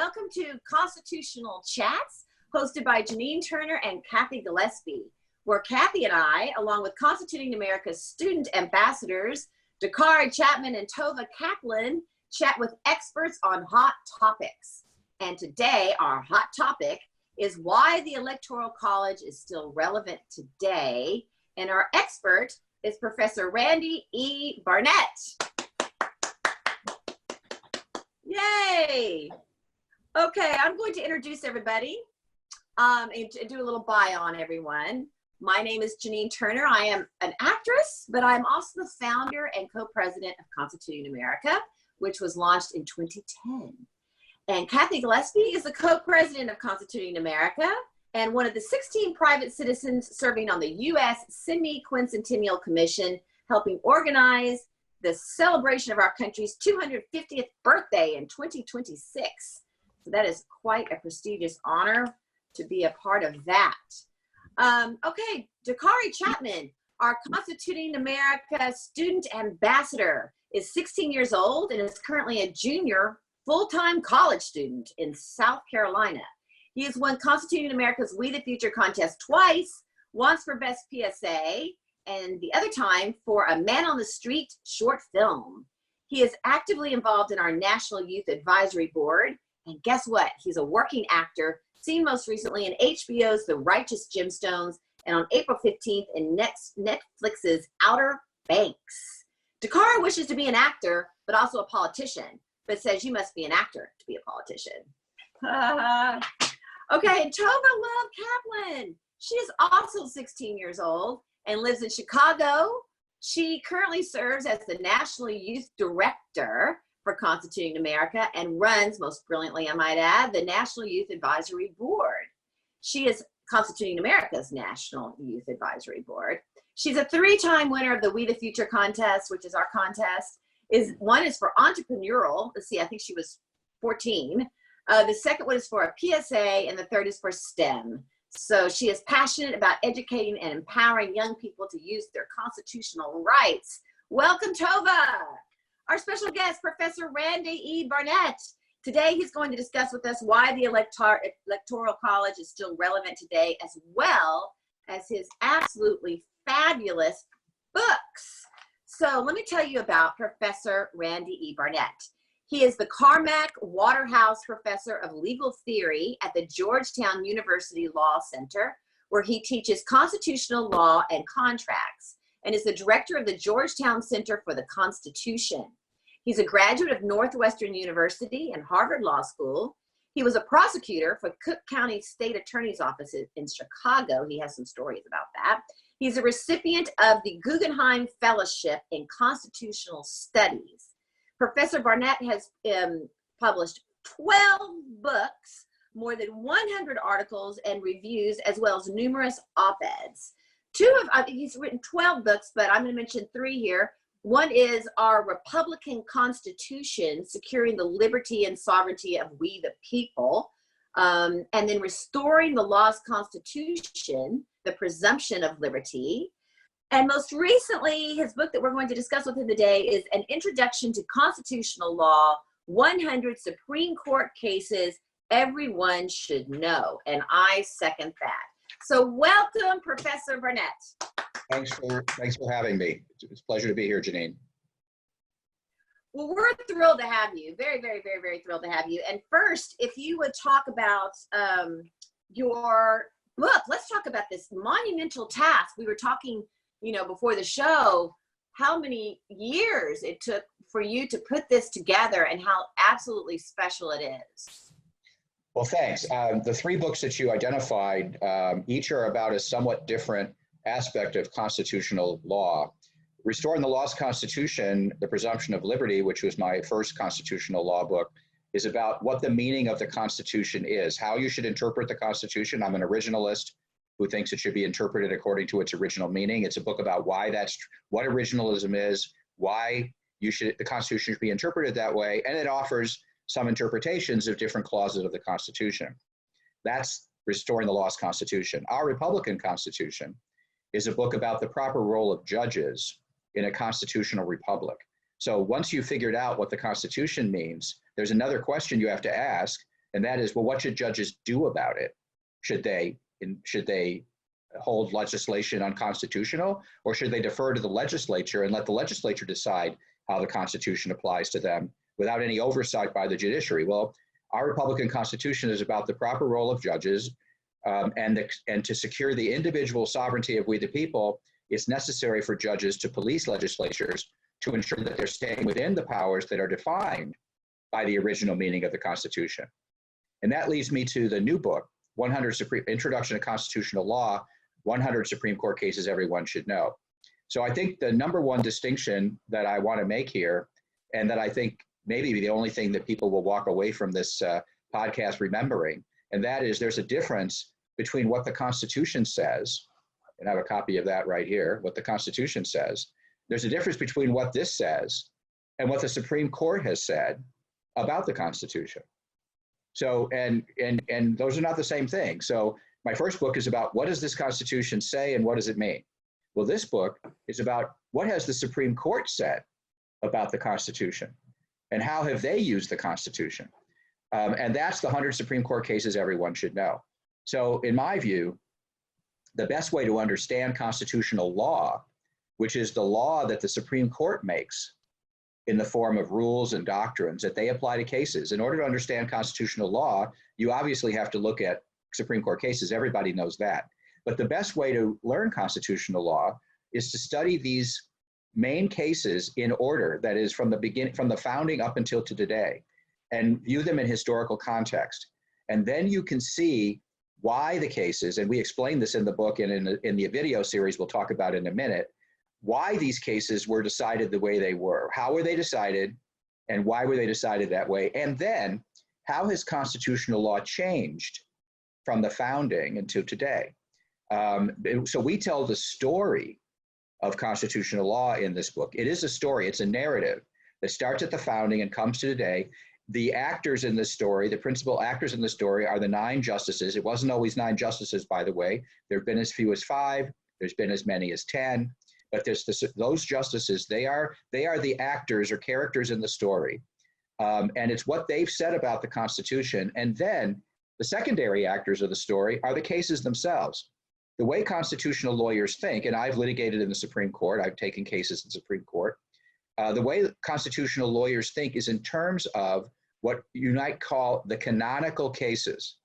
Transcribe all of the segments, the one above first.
welcome to Constitutional Chats, hosted by Janine Turner and Cathy Gillespie, where Cathy and I, along with Constituting America's student ambassadors, Dakare, Chatman, and Tova Kaplan, chat with experts on hot topics. And today, our hot topic is why the Electoral College is still relevant today. And our expert is Professor Randy E. Barnett. Yay! Okay, I'm going to introduce everybody and do a little bio on everyone. My name is Janine Turner. I am an actress, but I'm also the founder and co-president of Constituting America, which was launched in 2010. And Cathy Gillespie is the co-president of Constituting America and one of the 16 private citizens serving on the U.S. Semi-Quincentennial Commission, helping organize the celebration of our country's 250th birthday in 2026. So that is quite a prestigious honor to be a part of that. Okay, Dakare Chatman, our Constituting America student ambassador, is 16 years old and is currently a junior full-time college student in South Carolina. He has won Constituting America's We the Future contest twice, once for Best PSA, and the other time for a Man on the Street short film. He is actively involved in our National Youth Advisory Board, and guess what? He's a working actor, seen most recently in HBO's The Righteous Gemstones, and on April 15th in Netflix's Outer Banks. Dakare wishes to be an actor, but also a politician, but says you must be an actor to be a politician. Okay, and Tova Love Kaplan. She is also 16 years old and lives in Chicago. She currently serves as the National Youth Director for Constituting America and runs, most brilliantly I might add, the National Youth Advisory Board. She is Constituting America's National Youth Advisory Board. She's a 3-time winner of the We the Future contest, which is our contest. One is for entrepreneurial. Let's see, I think she was 14. The second one is for a PSA, and the third is for STEM. So she is passionate about educating and empowering young people to use their constitutional rights. Welcome, Tova. Our special guest, Professor Randy E. Barnett. Today, he's going to discuss with us why the Electoral College is still relevant today, as well as his absolutely fabulous books. So let me tell you about Professor Randy E. Barnett. He is the Carmack Waterhouse Professor of Legal Theory at the Georgetown University Law Center, where he teaches constitutional law and contracts, and is the director of the Georgetown Center for the Constitution. He's a graduate of Northwestern University and Harvard Law School. He was a prosecutor for Cook County State Attorney's Office in Chicago. He has some stories about that. He's a recipient of the Guggenheim Fellowship in Constitutional Studies. Professor Barnett has published 12 books, more than 100 articles and reviews, as well as numerous op-eds. He's written 12 books, but I'm going to mention 3 here. One is Our Republican Constitution, Securing the Liberty and Sovereignty of We the People, and then Restoring the Law's Constitution, The Presumption of Liberty. And most recently, his book that we're going to discuss with him today is An Introduction to Constitutional Law, 100 Supreme Court Cases Everyone Should Know. And I second that. So welcome, Professor Barnett. Thanks for having me. It's a pleasure to be here, Janine. Well, we're thrilled to have you. Very, very, very, very thrilled to have you. And first, if you would talk about your book, let's talk about this monumental task. We were talking, before the show, how many years it took for you to put this together and how absolutely special it is. Well, thanks. The 3 books that you identified, each are about a somewhat different aspect of constitutional law. Restoring the Law's Constitution, The Presumption of Liberty, which was my first constitutional law book, is about what the meaning of the Constitution is, how you should interpret the Constitution. I'm an originalist who thinks it should be interpreted according to its original meaning. It's a book about what originalism is, why the Constitution should be interpreted that way, and it offers some interpretations of different clauses of the Constitution. That's Restoring the Law's Constitution. Our Republican Constitution is a book about the proper role of judges in a constitutional republic. So once you've figured out what the Constitution means, there's another question you have to ask, And that is, well, what should judges do about it? Should they hold legislation unconstitutional, or should they defer to the legislature and let the legislature decide how the Constitution applies to them without any oversight by the judiciary? Well, our Republican Constitution is about the proper role of judges, and to secure the individual sovereignty of we the people. It's necessary for judges to police legislatures to ensure that they're staying within the powers that are defined by the original meaning of the Constitution. And that leads me to the new book, 100 Introduction to Constitutional Law, 100 Supreme Court Cases Everyone Should Know. So I think the number one distinction that I want to make here, and that I think maybe the only thing that people will walk away from this podcast remembering, and that is there's a difference between what the Constitution says, and I have a copy of that right here, what the Constitution says. There's a difference between what this says and what the Supreme Court has said about the Constitution. So, and those are not the same thing. So my first book is about what does this Constitution say and what does it mean? Well, this book is about what has the Supreme Court said about the Constitution and how have they used the Constitution? And that's the 100 Supreme Court cases everyone should know. So in my view, the best way to understand constitutional law, which is the law that the Supreme Court makes in the form of rules and doctrines that they apply to cases. In order to understand constitutional law, you obviously have to look at Supreme Court cases. Everybody knows that. But the best way to learn constitutional law is to study these main cases in order, that is from the beginning, from the founding up until to today, and view them in historical context. And then you can see why the cases, and we explain this in the book and in the video series we'll talk about in a minute, why these cases were decided the way they were. How were they decided, and why were they decided that way? And then, how has constitutional law changed from the founding until today? So we tell the story of constitutional law in this book. It is a story, it's a narrative that starts at the founding and comes to today. The actors in this story, the principal actors in the story, are the 9 justices. It wasn't always 9 justices, by the way. There have been as few as 5. There's been as many as 10. But there's those justices, they are the actors or characters in the story. And it's what they've said about the Constitution. And then the secondary actors of the story are the cases themselves. The way constitutional lawyers think, and I've litigated in the Supreme Court, I've taken cases in the Supreme Court, the way constitutional lawyers think is in terms of what you might call the canonical cases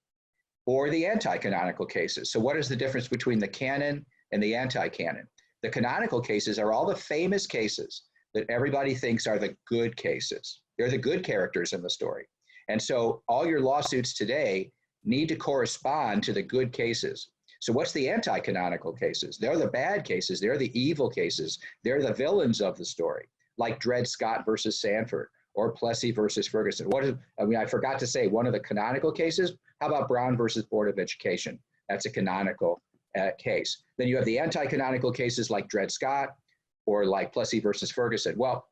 or the anti-canonical cases. So what is the difference between the canon and the anti-canon? The canonical cases are all the famous cases that everybody thinks are the good cases. They're the good characters in the story. And so all your lawsuits today need to correspond to the good cases. So what's the anti-canonical cases? They're the bad cases. They're the evil cases. They're the villains of the story, like Dred Scott versus Sanford or Plessy versus Ferguson. I forgot to say one of the canonical cases. How about Brown versus Board of Education? That's a canonical case. Then you have the anti-canonical cases like Dred Scott or like Plessy versus Ferguson. Well,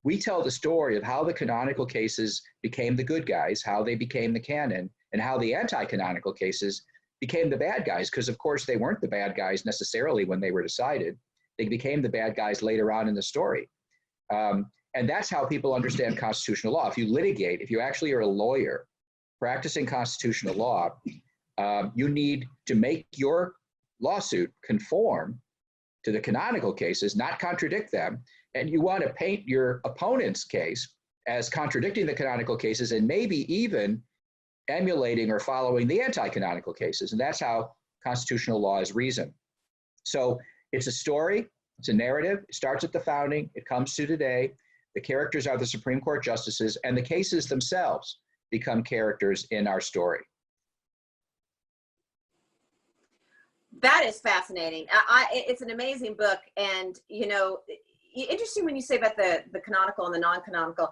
we tell the story of how the canonical cases became the good guys, how they became the canon, and how the anti-canonical cases became the bad guys, because of course they weren't the bad guys necessarily when they were decided. They became the bad guys later on in the story. And that's how people understand constitutional law. If you litigate, if you actually are a lawyer practicing constitutional law, you need to make your lawsuit conform to the canonical cases, not contradict them. And you want to paint your opponent's case as contradicting the canonical cases and maybe even emulating or following the anti-canonical cases. And that's how constitutional law is reasoned. So it's a story, it's a narrative. It starts at the founding, it comes to today. The characters are the Supreme Court justices, and the cases themselves become characters in our story. That is fascinating. It's an amazing book. And, you know, interesting when you say about the canonical and the non-canonical.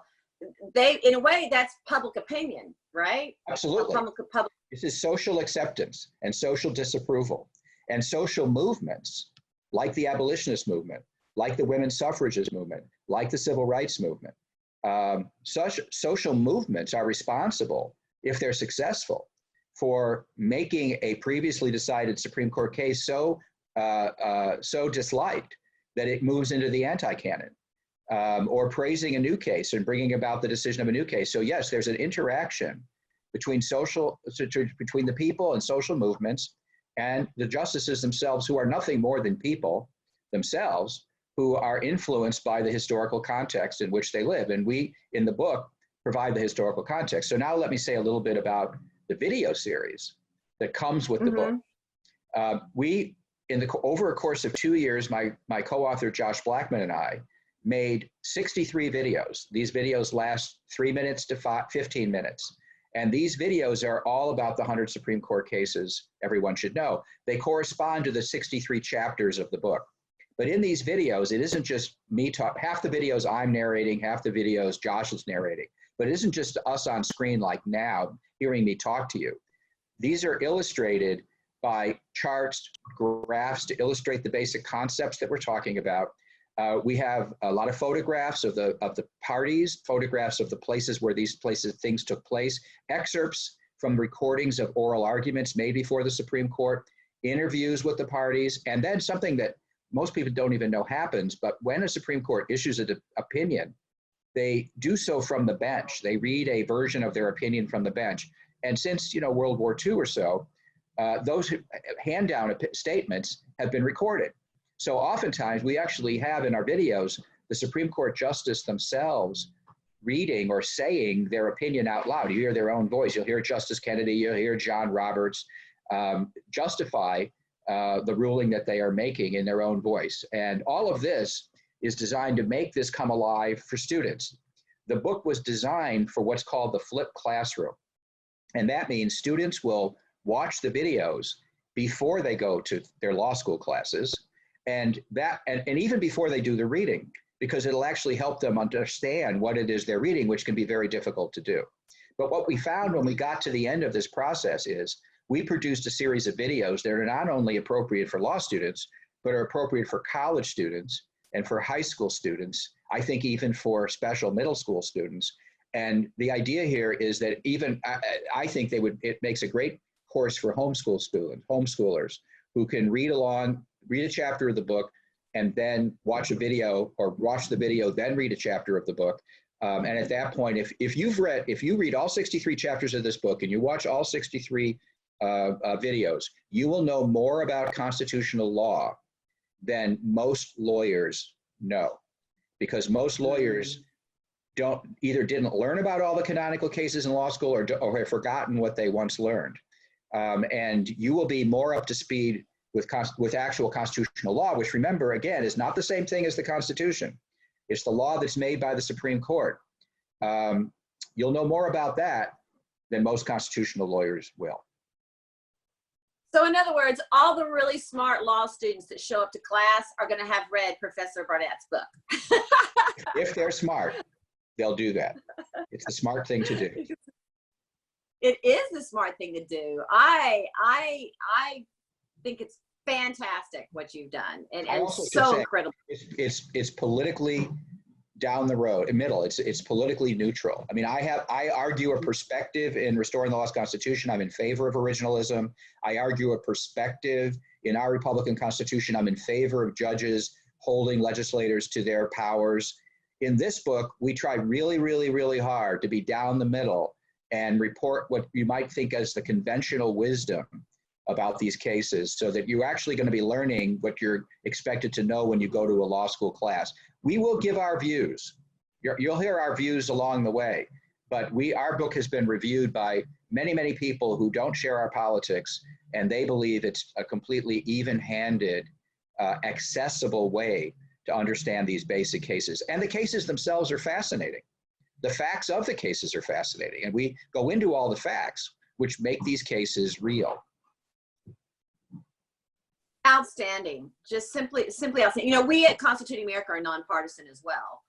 They, in a way, that's public opinion, right? Absolutely. Public. This is social acceptance and social disapproval. And social movements, like the abolitionist movement, like the women's suffrages movement, like the civil rights movement. Such social movements are responsible, if they're successful, for making a previously decided Supreme Court case so disliked that it moves into the anti-canon, or praising a new case and bringing about the decision of a new case. So yes, there's an interaction between between the people and social movements and the justices themselves, who are nothing more than people themselves, who are influenced by the historical context in which they live. And we, in the book, provide the historical context. So now let me say a little bit about the video series that comes with the book. We, over a course of 2 years, my co-author Josh Blackman and I made 63 videos. These videos last 3 minutes to 15 minutes. And these videos are all about the 100 Supreme Court cases everyone should know. They correspond to the 63 chapters of the book. But in these videos, it isn't just me talk. Half the videos I'm narrating, half the videos Josh is narrating. But it isn't just us on screen like now, hearing me talk to you. These are illustrated by charts, graphs to illustrate the basic concepts that we're talking about. We have a lot of photographs of the parties, photographs of the places where things took place, excerpts from recordings of oral arguments made before the Supreme Court, interviews with the parties, and then something that most people don't even know happens, but when a Supreme Court issues an opinion, they do so from the bench. They read a version of their opinion from the bench. And since, World War II or so, those hand-down statements have been recorded. So oftentimes we actually have in our videos the Supreme Court justice themselves reading or saying their opinion out loud. You hear their own voice. You'll hear Justice Kennedy, you'll hear John Roberts justify the ruling that they are making in their own voice. And all of this is designed to make this come alive for students. The book was designed for what's called the flipped classroom. And that means students will watch the videos before they go to their law school classes, and even before they do the reading, because it'll actually help them understand what it is they're reading, which can be very difficult to do. But what we found when we got to the end of this process is we produced a series of videos that are not only appropriate for law students, but are appropriate for college students and for high school students, I think even for special middle school students. And the idea here is that even, I think it makes a great course for homeschoolers who can read along, read a chapter of the book, and then watch a video, or watch the video, then read a chapter of the book. And at that point, if you read all 63 chapters of this book and you watch all 63 videos, you will know more about constitutional law than most lawyers know, because most lawyers didn't learn about all the canonical cases in law school, or have forgotten what they once learned. And you will be more up to speed with actual constitutional law, which, remember, again, is not the same thing as the Constitution. It's the law that's made by the Supreme Court. You'll know more about that than most constitutional lawyers will. So in other words, all the really smart law students that show up to class are going to have read Professor Barnett's book. If they're smart, they'll do that. It's the smart thing to do. It is the smart thing to do. I think it's fantastic what you've done, and so incredible. It's politically down the road, middle. It's politically neutral. I mean, I argue a perspective in Restoring the Lost Constitution. I'm in favor of originalism. I argue a perspective in our Republican Constitution. I'm in favor of judges holding legislators to their powers. In this book, we tried really, really, really hard to be down the middle and report what you might think as the conventional wisdom about these cases, so that you're actually going to be learning what you're expected to know when you go to a law school class. We will give our views. You'll hear our views along the way, but our book has been reviewed by many, many people who don't share our politics, and they believe it's a completely even-handed, accessible way to understand these basic cases. And the cases themselves are fascinating. The facts of the cases are fascinating, and we go into all the facts which make these cases real. Outstanding. Just simply outstanding. We at Constituting America are nonpartisan as well,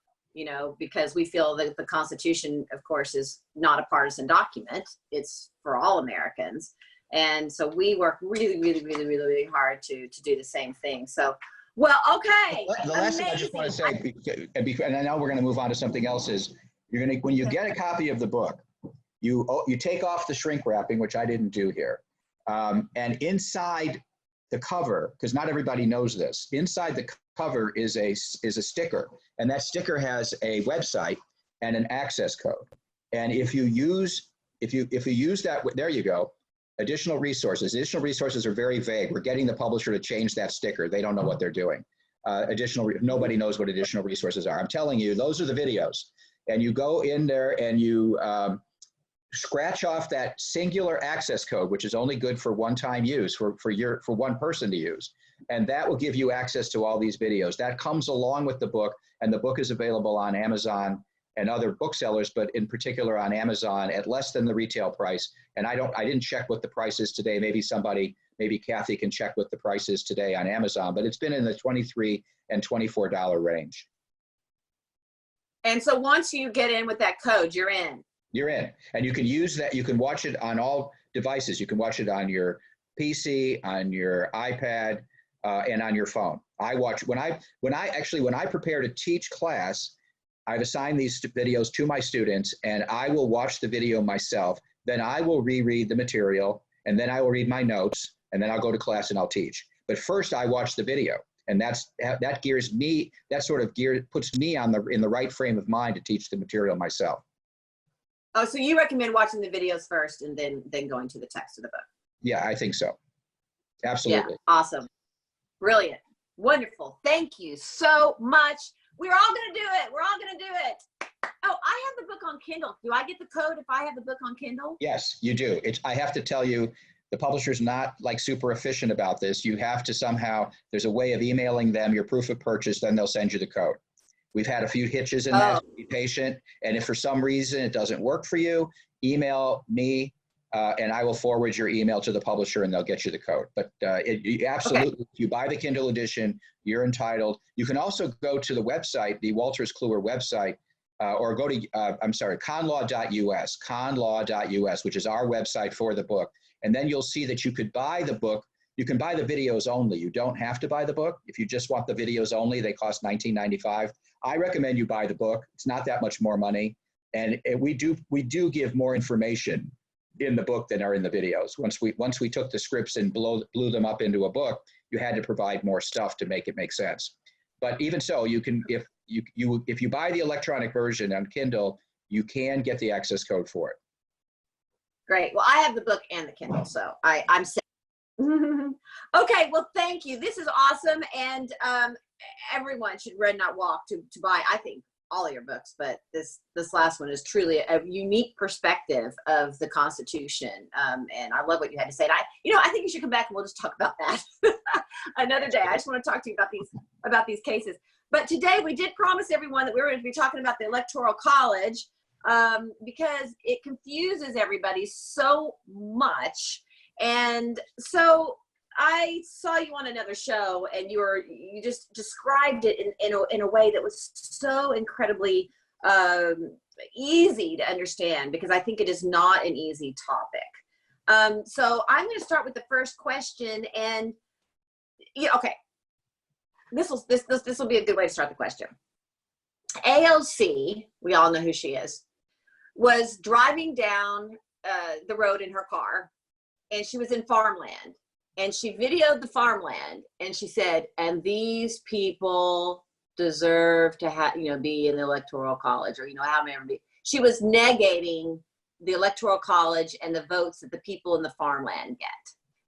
because we feel that the Constitution, of course, is not a partisan document. It's for all Americans. And so we work really, really, really, really, really hard to do the same thing. So, well, okay. The last thing I just want to say, and I know we're going to move on to something else, is when you get a copy of the book, you take off the shrink wrapping, which I didn't do here, and inside the cover, because not everybody knows this, inside the cover is a sticker, and that sticker has a website and an access code. And if you use if you use that, there you go. Additional resources. Additional resources are very vague. We're getting the publisher to change that sticker. They don't know what they're doing. Nobody knows what additional resources are. I'm telling you, those are the videos. And you go in there and you scratch off that singular access code, which is only good for one-time use, for one person to use. And that will give you access to all these videos. That comes along with the book, and the book is available on Amazon and other booksellers, but in particular on Amazon at less than the retail price. And I didn't check what the price is today. Maybe Cathy can check what the price is today on Amazon, but it's been in the $23 and $24 range. And so once you get in with that code, you're in. You're in, and you can use that. You can watch it on all devices. You can watch it on your PC, on your iPad, and on your phone. When I prepare to teach class, I've assigned these videos to my students, and I will watch the video myself. Then I will reread the material, and then I will read my notes, and then I'll go to class and I'll teach. But first, I watch the video, and that gears me. That sort of puts me in the right frame of mind to teach the material myself. Oh, so you recommend watching the videos first and then going to the text of the book? Yeah, I think so. Absolutely. Yeah, awesome. Brilliant. Wonderful. Thank you so much. We're all going to do it. We're all going to do it. Oh, I have the book on Kindle. Do I get the code if I have the book on Kindle? Yes, you do. I have to tell you, the publisher's not like super efficient about this. You have to somehow, there's a way of emailing them your proof of purchase, then they'll send you the code. We've had a few hitches in that, so be patient. And if for some reason it doesn't work for you, email me and I will forward your email to the publisher and they'll get you the code. But absolutely, okay. If you buy the Kindle edition, you're entitled. You can also go to the website, the Wolters Kluwer website, or go to, conlaw.us, which is our website for the book. And then you'll see that you could buy the book. You can buy the videos only. You don't have to buy the book. If you just want the videos only, they cost $19.95. I recommend you buy the book. It's not that much more money. And we do give more information in the book than are in the videos. Once we took the scripts and blew them up into a book, you had to provide more stuff to make it make sense. But even so, you can, if you buy the electronic version on Kindle, you can get the access code for it. Great. Well, I have the book and the Kindle, so I'm set. Okay, well, thank you. This is awesome, and everyone should read, not walk, to buy, I think, all of your books, but this last one is truly a unique perspective of the Constitution, and I love what you had to say. And I think you should come back and we'll just talk about that another day. I just want to talk to you about these cases. But today we did promise everyone that we were going to be talking about the Electoral College, because it confuses everybody so much. And so I saw you on another show, and you just described it in a way that was so incredibly easy to understand, because I think it is not an easy topic. So I'm going to start with the first question, and okay, this will be a good way to start the question. AOC, we all know who she is, was driving down the road in her car, and she was in farmland. And she videoed the farmland, and she said, and these people deserve to be in the Electoral College, or how many. She was negating the Electoral College and the votes that the people in the farmland get.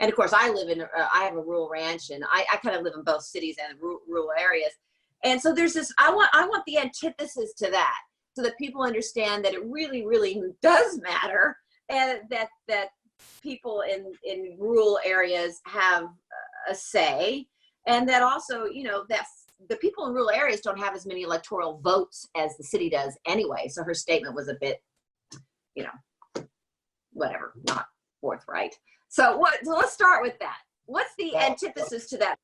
And of course, I have a rural ranch, and I kind of live in both cities and rural areas. And so there's this, I want the antithesis to that, so that people understand that it really, really does matter, and that people in rural areas have a say, and that also, that the people in rural areas don't have as many electoral votes as the city does anyway. So her statement was a bit, whatever, not forthright. So let's start with that. What's the antithesis to that?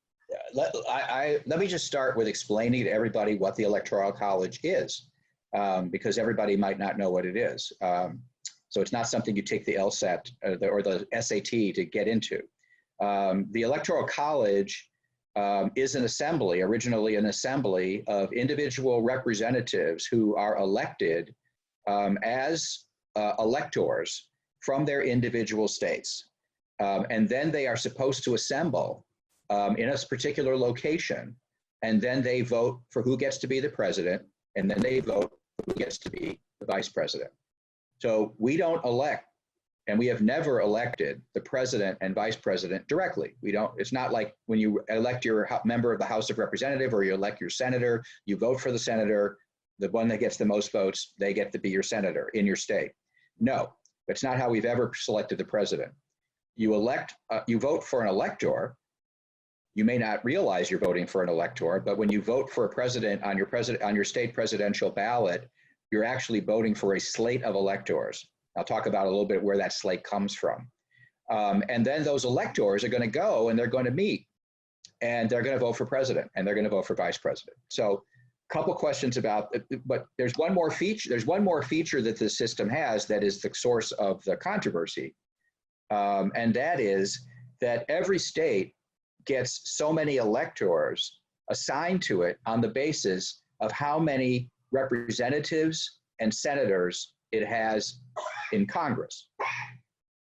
Let me just start with explaining to everybody what the Electoral College is, because everybody might not know what it is. So it's not something you take the LSAT or the SAT to get into. The Electoral College is originally an assembly of individual representatives who are elected as electors from their individual states. And then they are supposed to assemble in a particular location, and then they vote for who gets to be the president, and then they vote for who gets to be the vice president. So we don't elect And we have never elected the president and vice president directly. We don't, it's not like when you elect your member of the House of Representatives or you elect your senator, you vote for the senator, the one that gets the most votes, they get to be your senator in your state. No, that's not how we've ever selected the president. You vote for an elector. You may not realize you're voting for an elector, but when you vote for a president on your state presidential ballot, you're actually voting for a slate of electors. I'll talk about a little bit where that slate comes from. And then those electors are going to go and they're going to meet and they're going to vote for president and they're going to vote for vice president. So a couple questions about, but there's one more feature that the system has that is the source of the controversy. And that is that every state gets so many electors assigned to it on the basis of how many representatives and senators it has in Congress.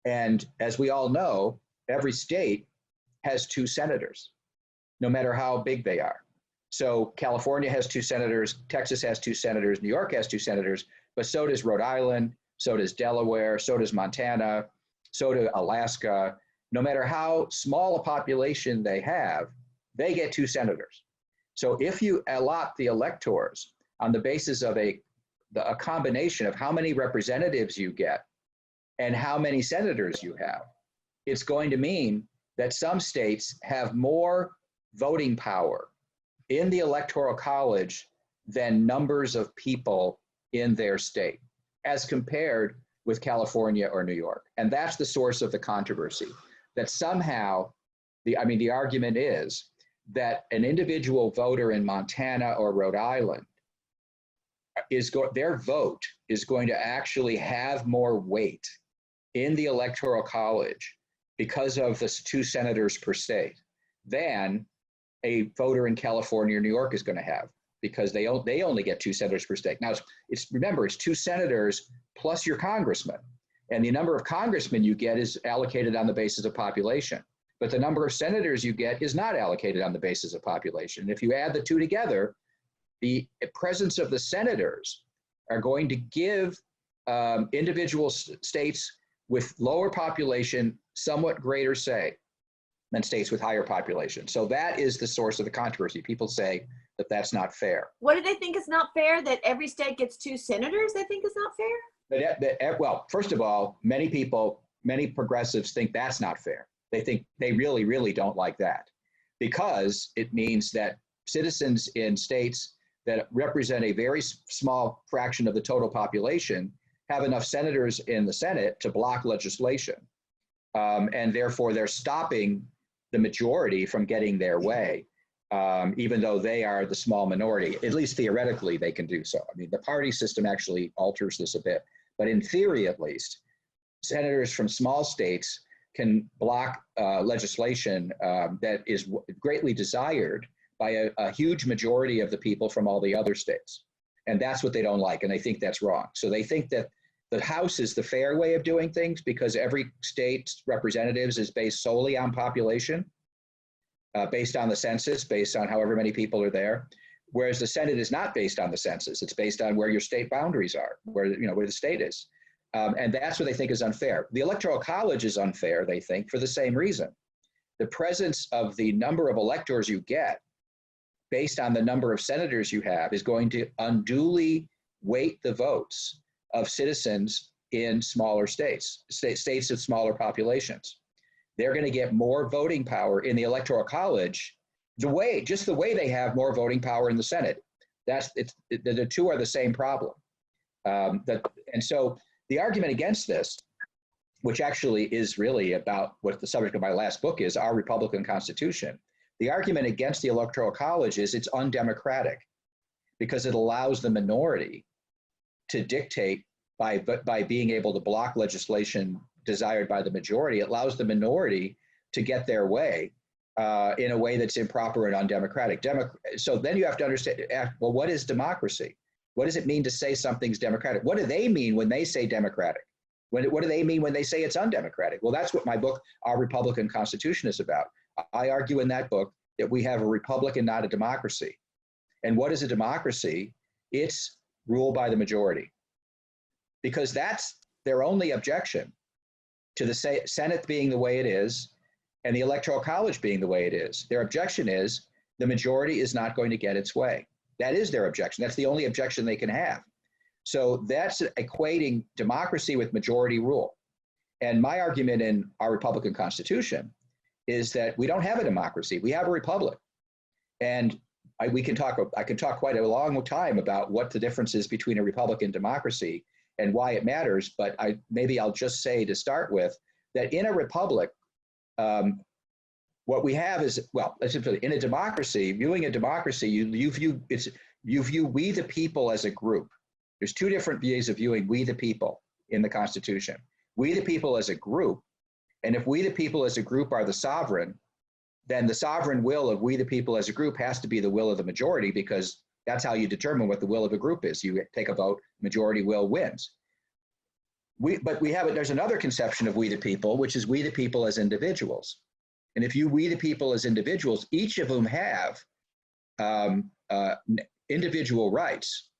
And as we all know, every state has 2 senators, no matter how big they are. So California has 2 senators, Texas has 2 senators, New York has 2 senators, but so does Rhode Island, so does Delaware, so does Montana, so does Alaska. No matter how small a population they have, they get 2 senators. So if you allot the electors on the basis of a combination of how many representatives you get and how many senators you have, it's going to mean that some states have more voting power in the Electoral College than numbers of people in their state, as compared with California or New York. And that's the source of the controversy, that somehow, the argument is that an individual voter in Montana or Rhode Island their vote is going to actually have more weight in the Electoral College because of the 2 senators per state than a voter in California or New York is going to have, because they only get 2 senators per state. Now, remember, it's 2 senators plus your congressman. And the number of congressmen you get is allocated on the basis of population. But the number of senators you get is not allocated on the basis of population. If you add the 2 together, the presence of the senators are going to give individual states with lower population somewhat greater say than states with higher population. So that is the source of the controversy. People say that that's not fair. What do they think is not fair? That every state gets 2 senators they think is not fair? Well, first of all, many progressives think that's not fair. They think they really, really don't like that, because it means that citizens in states that represent a very small fraction of the total population have enough senators in the Senate to block legislation. And therefore, they're stopping the majority from getting their way, even though they are the small minority. At least theoretically, they can do so. I mean, the party system actually alters this a bit. But in theory, at least, senators from small states can block legislation that is greatly desired by a huge majority of the people from all the other states. And that's what they don't like, and they think that's wrong. So they think that the House is the fair way of doing things because every state's representatives is based solely on population, based on the census, based on however many people are there. Whereas the Senate is not based on the census. It's based on where your state boundaries are, where the state is. And that's what they think is unfair. The Electoral College is unfair, they think, for the same reason. The presence of the number of electors you get based on the number of senators you have is going to unduly weight the votes of citizens in smaller states with smaller populations. They're going to get more voting power in the Electoral College, just the way they have more voting power in the Senate. The 2 are the same problem. And so the argument against this, which actually is really about what the subject of my last book is, Our Republican Constitution. The argument against the Electoral College is it's undemocratic because it allows the minority to dictate by being able to block legislation desired by the majority. It allows the minority to get their way in a way that's improper and undemocratic. So then you have to understand, well, what is democracy? What does it mean to say something's democratic? What do they mean when they say democratic? What do they mean when they say it's undemocratic? Well, that's what my book, Our Republican Constitution, is about. I argue in that book that we have a republic and not a democracy. And what is a democracy? It's rule by the majority. Because that's their only objection to the Senate being the way it is and the Electoral College being the way it is. Their objection is the majority is not going to get its way. That is their objection. That's the only objection they can have. So that's equating democracy with majority rule. And my argument in our Republican Constitution is that we don't have a democracy. We have a republic. And I can talk quite a long time about what the difference is between a republic and democracy and why it matters. But maybe I'll just say to start with that in a republic, what we have is, well, in a democracy, viewing a democracy, you view we the people as a group. There's two different ways of viewing we the people in the Constitution. We the people as a group, and if we the people as a group are the sovereign, then the sovereign will of we the people as a group has to be the will of the majority, because that's how you determine what the will of a group is. You take a vote, majority will wins. There's another conception of we the people, which is we the people as individuals. And if we the people as individuals, each of whom have individual rights,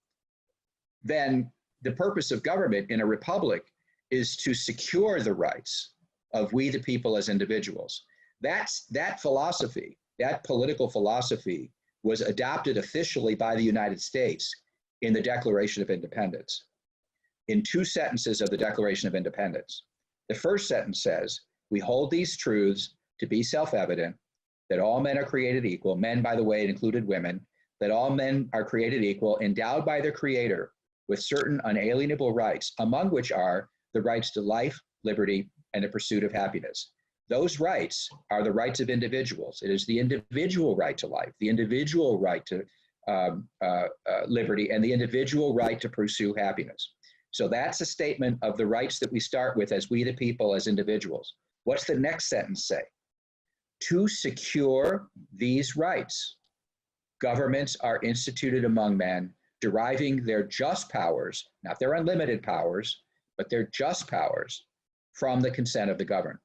then the purpose of government in a republic is to secure the rights of we the people as individuals. That philosophy, that political philosophy, was adopted officially by the United States in the Declaration of Independence, in two sentences of the Declaration of Independence. The first sentence says, "We hold these truths to be self-evident, that all men are created equal," men, by the way, it included women, "that all men are created equal, endowed by their Creator with certain unalienable rights, among which are the rights to life, liberty, and the pursuit of happiness." Those rights are the rights of individuals. It is the individual right to life, the individual right to liberty, and the individual right to pursue happiness. So that's a statement of the rights that we start with as we the people, as individuals. What's the next sentence say? To secure these rights, governments are instituted among men, deriving their just powers, not their unlimited powers, but their just powers from the consent of the governed.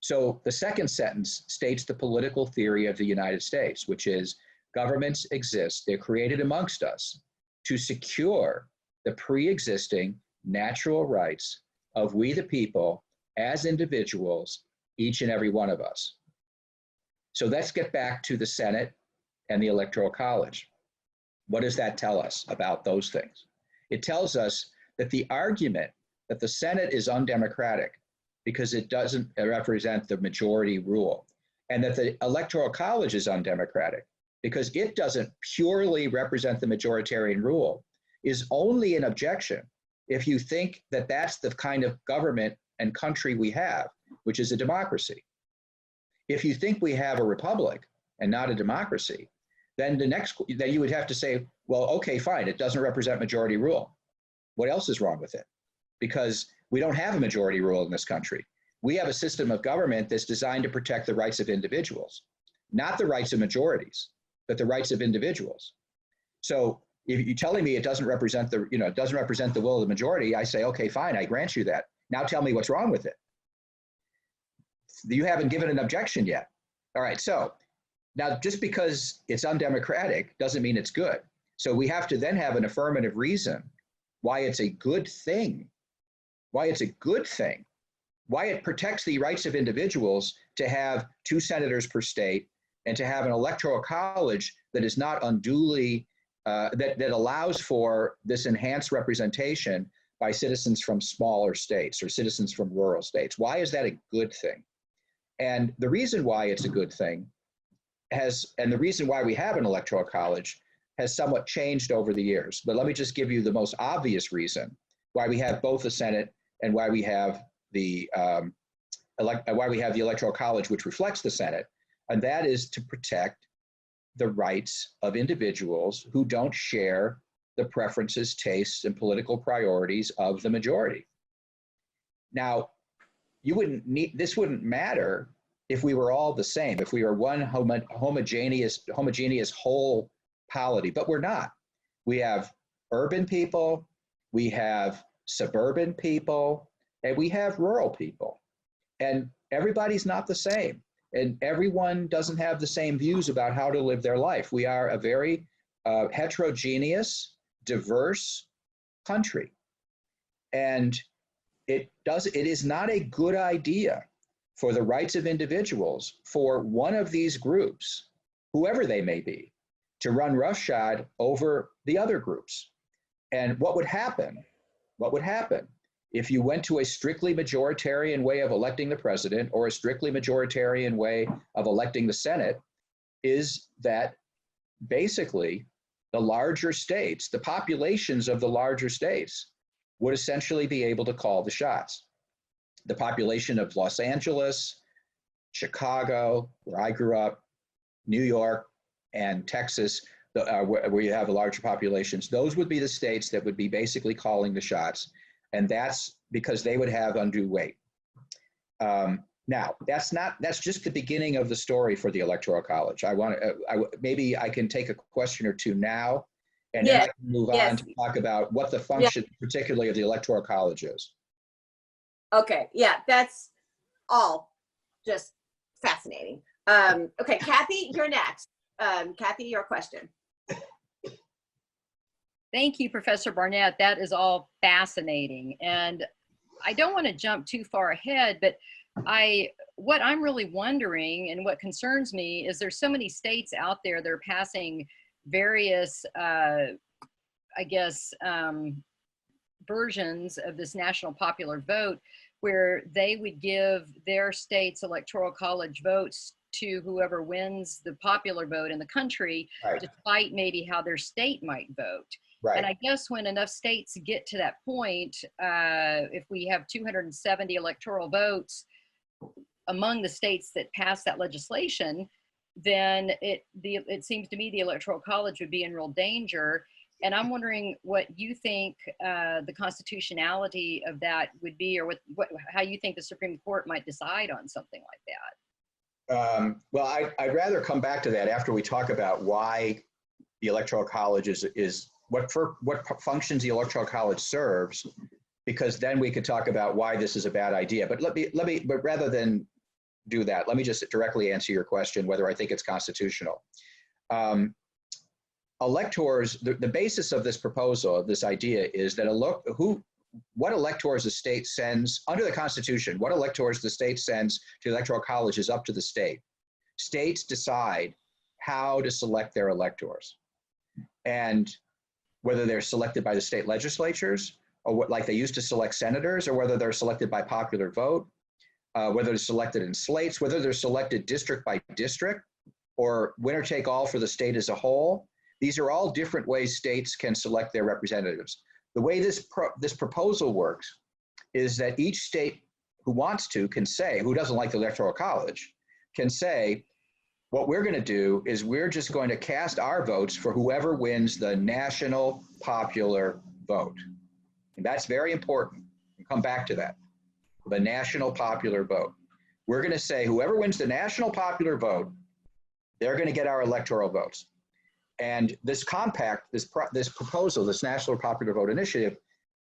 So the second sentence states the political theory of the United States, which is governments exist, they're created amongst us to secure the pre-existing natural rights of we the people as individuals, each and every one of us. So let's get back to the Senate and the Electoral College. What does that tell us about those things? It tells us that the argument that the Senate is undemocratic because it doesn't represent the majority rule, and that the Electoral College is undemocratic because it doesn't purely represent the majoritarian rule, is only an objection if you think that that's the kind of government and country we have, which is a democracy. If you think we have a republic and not a democracy, then you would have to say, well, okay, fine, it doesn't represent majority rule. What else is wrong with it? Because we don't have a majority rule in this country. We have a system of government that's designed to protect the rights of individuals, not the rights of majorities, but the rights of individuals. So if you're telling me it doesn't represent the will of the majority, I say, okay, fine, I grant you that. Now tell me what's wrong with it. You haven't given an objection yet. All right, so now just because it's undemocratic doesn't mean it's good. So we have to then have an affirmative reason why it's a good thing, why it protects the rights of individuals to have 2 senators per state and to have an electoral college that is not unduly, that allows for this enhanced representation by citizens from smaller states or citizens from rural states. Why is that a good thing? And the reason why it's a good thing and the reason why we have an electoral college has somewhat changed over the years. But let me just give you the most obvious reason why we have both the Senate and why we have the Electoral College, which reflects the Senate, and that is to protect the rights of individuals who don't share the preferences, tastes, and political priorities of the majority. Now, this wouldn't matter if we were all the same, if we were one homogeneous whole polity, but we're not. We have urban people, we have suburban people, and we have rural people. And everybody's not the same. And everyone doesn't have the same views about how to live their life. We are a very heterogeneous, diverse country. And it is not a good idea for the rights of individuals for one of these groups, whoever they may be, to run roughshod over the other groups. And what would happen if you went to a strictly majoritarian way of electing the president or a strictly majoritarian way of electing the Senate is that basically the larger states, the populations of the larger states would essentially be able to call the shots. The population of Los Angeles, Chicago, where I grew up, New York, and Texas, where you have larger populations, those would be the states that would be basically calling the shots. And that's because they would have undue weight. Now, that's just the beginning of the story for the Electoral College. Maybe I can take a question or two now, and then I can move on to talk about what the function, particularly of the Electoral College is. Okay, yeah, that's all just fascinating. Okay, Cathy, you're next. Cathy, your question. Thank you, Professor Barnett. That is all fascinating. And I don't want to jump too far ahead, but what I'm really wondering and what concerns me is there's so many states out there that are passing various, versions of this national popular vote where they would give their state's electoral college votes to whoever wins the popular vote in the country, Right. despite maybe how their state might vote. Right. And I guess when enough states get to that point, if we have 270 electoral votes among the states that pass that legislation, then it seems to me the Electoral College would be in real danger. And I'm wondering what you think the constitutionality of that would be, or how you think the Supreme Court might decide on something like that. Well, I'd rather come back to that after we talk about why the Electoral College is what functions the Electoral College serves, because then we could talk about why this is a bad idea. But but rather than do that, let me just directly answer your question, whether I think it's constitutional. Electors, the basis of this proposal, this idea, is that what electors the state sends under the Constitution, what electors the state sends to the Electoral College is up to the state. States decide how to select their electors, and whether they're selected by the state legislatures, or like they used to select senators, or whether they're selected by popular vote, whether they're selected in slates, whether they're selected district by district, or winner take all for the state as a whole. These are all different ways states can select their representatives. The way this proposal works is that each state who wants to can say, who doesn't like the Electoral College, can say, what we're going to do is we're just going to cast our votes for whoever wins the national popular vote. And that's very important. We'll come back to that. The national popular vote. We're going to say whoever wins the national popular vote, they're going to get our electoral votes. And this compact, this proposal, this National Popular Vote Initiative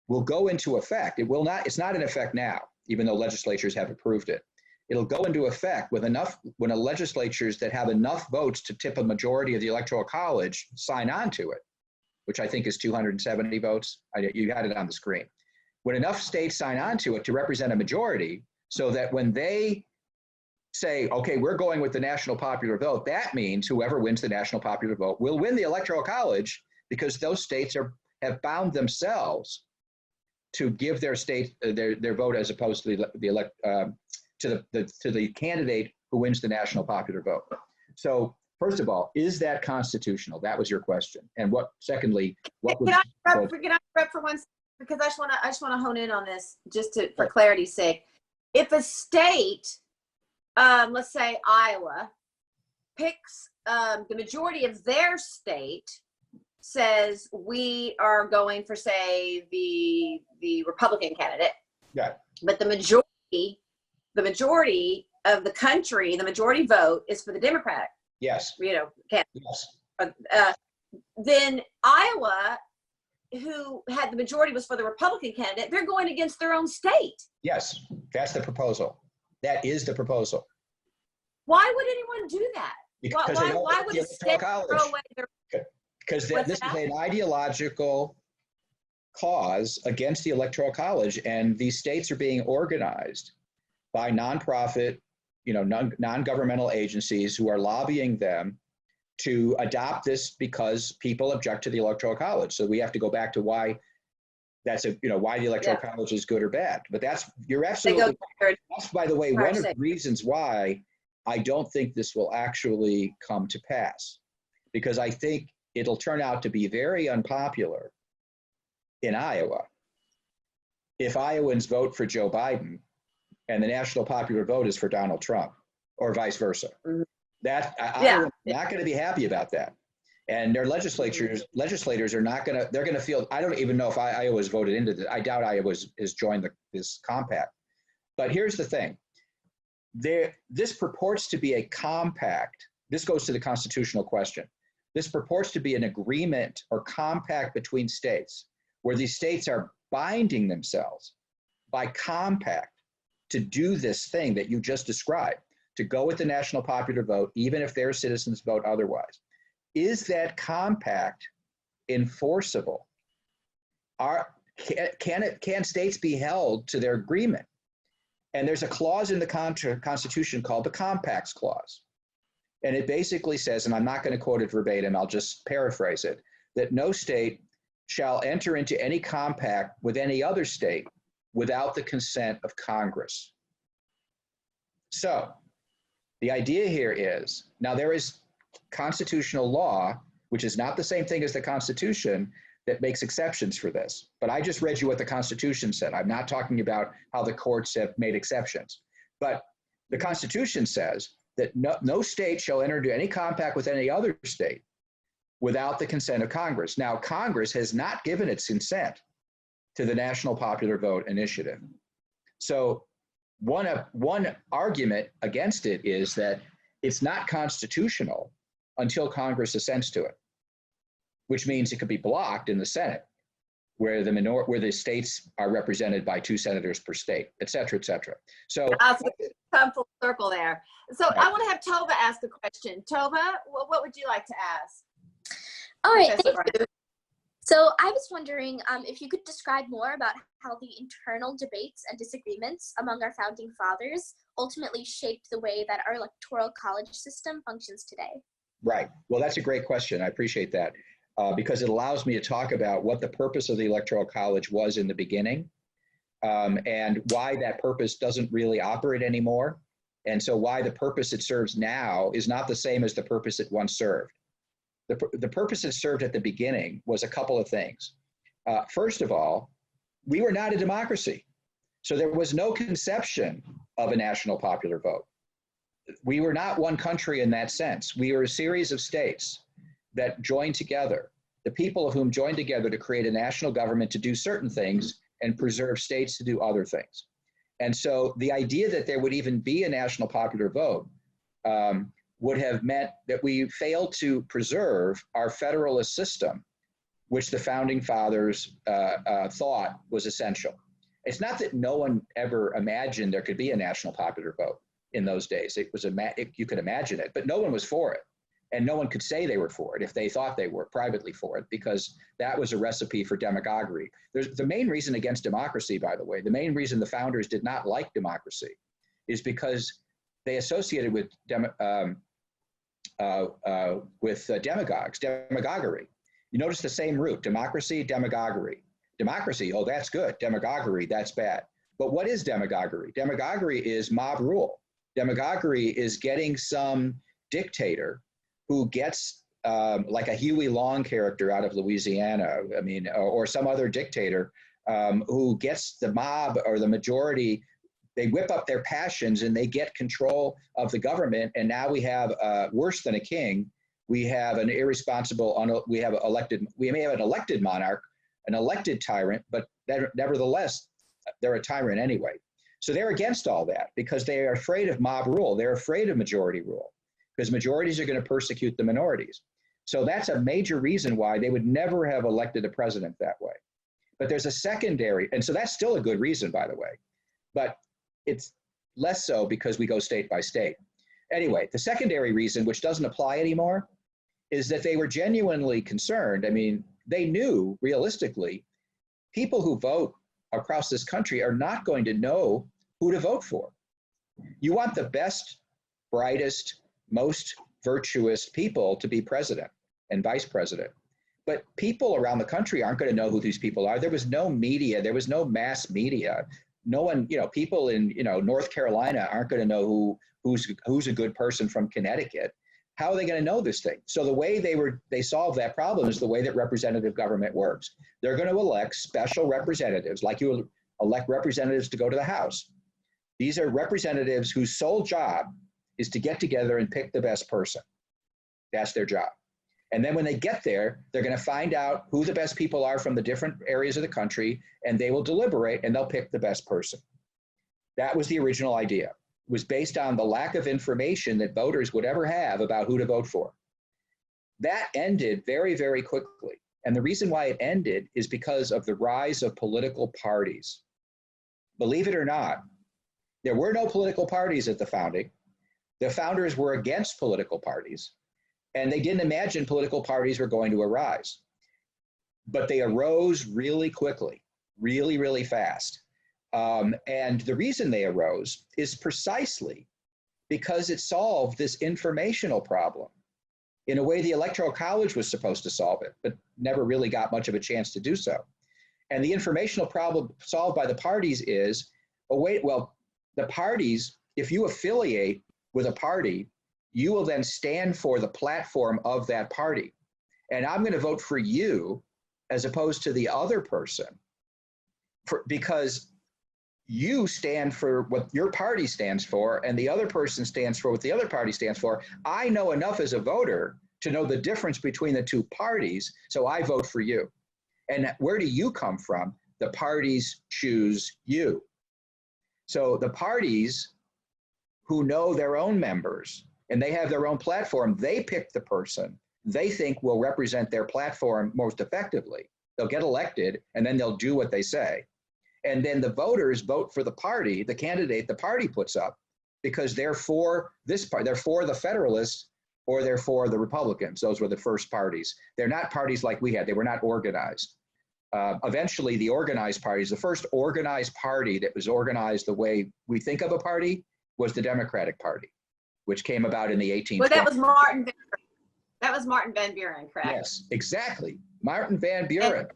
will go into effect. It's not in effect now, even though legislatures have approved it. It'll go into effect when the legislatures that have enough votes to tip a majority of the Electoral College sign on to it, which I think is 270 votes. You had it on the screen. When enough states sign on to it to represent a majority, so that when they say, okay, we're going with the national popular vote, that means whoever wins the national popular vote will win the Electoral College, because those states have bound themselves to give their state their vote as opposed to the candidate who wins the national popular vote. So first of all, is that constitutional? That was your question. And secondly, what would— Can I interrupt for one second? Because I just want to hone in on this for clarity's sake. If a state, let's say Iowa, picks the majority of their state, says we are going for, say, the Republican candidate, yeah, but the majority of the country, the majority vote is for the Democratic, yes, candidate. yes, then Iowa, who had the majority was for the Republican candidate, they're going against their own state. yes, that's the proposal. That is the proposal. Why would anyone do that? Because why would a state throw away their— Because this is an ideological cause against the Electoral College, and these states are being organized by nonprofit, non-governmental agencies who are lobbying them to adopt this because people object to the Electoral College. So we have to go back to why why the Electoral College is good or bad. But you're absolutely right. That's, by the way, one of the reasons why I don't think this will actually come to pass, because I think it'll turn out to be very unpopular in Iowa if Iowans vote for Joe Biden and the national popular vote is for Donald Trump, or vice versa. Mm-hmm. Iowans are not going to be happy about that. And their legislators are not going to, they're going to feel, I don't even know if Iowa's voted into this. I doubt Iowa has joined this compact. But here's the thing. This purports to be a compact. This goes to the constitutional question. This purports to be an agreement or compact between states where these states are binding themselves by compact to do this thing that you just described, to go with the national popular vote, even if their citizens vote otherwise. Is that compact enforceable? Can states be held to their agreement? And there's a clause in the Constitution called the Compacts Clause. And it basically says, and I'm not going to quote it verbatim, I'll just paraphrase it, that no state shall enter into any compact with any other state without the consent of Congress. So the idea here is, now there is constitutional law, which is not the same thing as the Constitution, that makes exceptions for this. But I just read you what the Constitution said. I'm not talking about how the courts have made exceptions. But the Constitution says that no state shall enter into any compact with any other state without the consent of Congress. Now, Congress has not given its consent to the National Popular Vote Initiative. So one argument against it is that it's not constitutional until Congress assents to it, which means it could be blocked in the Senate, where the states are represented by 2 senators per state, et cetera, et cetera. So come full circle there. So right. I want to have Tova ask a question. Tova, what would you like to ask? All right, thank you. So I was wondering if you could describe more about how the internal debates and disagreements among our founding fathers ultimately shaped the way that our electoral college system functions today. Right. Well, that's a great question. I appreciate that because it allows me to talk about what the purpose of the Electoral College was in the beginning and why that purpose doesn't really operate anymore. And so why the purpose it serves now is not the same as the purpose it once served. The purpose it served at the beginning was a couple of things. First of all, we were not a democracy. So there was no conception of a national popular vote. We were not one country in that sense. We were a series of states that joined together, the people of whom joined together to create a national government to do certain things and preserve states to do other things. And so the idea that there would even be a national popular vote would have meant that we failed to preserve our federalist system, which the founding fathers thought was essential. It's not that no one ever imagined there could be a national popular vote in those days. You could imagine it, but no one was for it. And no one could say they were for it if they thought they were privately for it, because that was a recipe for demagoguery. There's the main reason against democracy, by the way, the main reason the founders did not like democracy is because they associated with demagogues, demagoguery. You notice the same root: democracy, demagoguery. Democracy, oh, that's good. Demagoguery, that's bad. But what is demagoguery? Demagoguery is mob rule. Demagoguery is getting some dictator who gets like a Huey Long character out of Louisiana, I mean, or some other dictator who gets the mob or the majority. They whip up their passions and they get control of the government. And now we have worse than a king. We have an irresponsible, we may have an elected monarch, an elected tyrant, but nevertheless, they're a tyrant anyway. So they're against all that because they are afraid of mob rule. They're afraid of majority rule because majorities are going to persecute the minorities. So that's a major reason why they would never have elected a president that way. But there's a secondary, and so that's still a good reason, by the way, but it's less so because we go state by state. Anyway, the secondary reason, which doesn't apply anymore, is that they were genuinely concerned. I mean, they knew realistically people who vote across this country are not going to know who to vote for. You want the best, brightest, most virtuous people to be president and vice president. But people around the country aren't going to know who these people are. There was no media. There was no mass media. No one, people in, North Carolina aren't going to know who's a good person from Connecticut. How are they going to know this thing? So the way they solve that problem is the way that representative government works. They're going to elect special representatives, like you elect representatives to go to the House. These are representatives whose sole job is to get together and pick the best person. That's their job. And then when they get there, they're going to find out who the best people are from the different areas of the country, and they will deliberate and they'll pick the best person. That was the original idea. It was based on the lack of information that voters would ever have about who to vote for. That ended very, very quickly. And the reason why it ended is because of the rise of political parties. Believe it or not, there were no political parties at the founding. The founders were against political parties, and they didn't imagine political parties were going to arise. But they arose really quickly, really, really fast. And the reason they arose is precisely because it solved this informational problem in a way the Electoral College was supposed to solve it, but never really got much of a chance to do so. And the informational problem solved by the parties is, the parties, if you affiliate with a party, you will then stand for the platform of that party. And I'm going to vote for you as opposed to the other person because you stand for what your party stands for and the other person stands for what the other party stands for. I know enough as a voter to know the difference between the two parties, so I vote for you. And where do you come from? The parties choose you. So the parties who know their own members and they have their own platform, they pick the person they think will represent their platform most effectively. They'll get elected and then they'll do what they say. And then the voters vote for the party, the candidate the party puts up, because they're for this part, they're for the Federalists or they're for the Republicans. Those were the first parties. They're not parties like we had. They were not organized. Eventually, the organized parties, the first organized party that was organized the way we think of a party was the Democratic Party, which came about in the 1820s. Well, that was Martin. That was Martin Van Buren, correct? Yes, exactly. Martin Van Buren.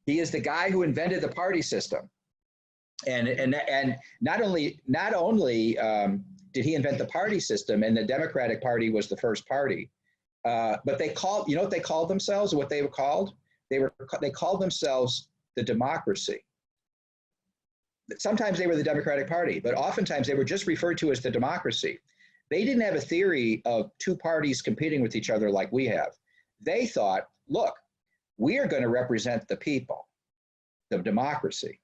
He is the guy who invented the party system. And not only did he invent the party system, and the Democratic Party was the first party, but they called, you know what they called themselves, what they were called? They called themselves the democracy. Sometimes they were the Democratic Party, but oftentimes they were just referred to as the democracy. They didn't have a theory of two parties competing with each other like we have. They thought, look, we are going to represent the people, the democracy.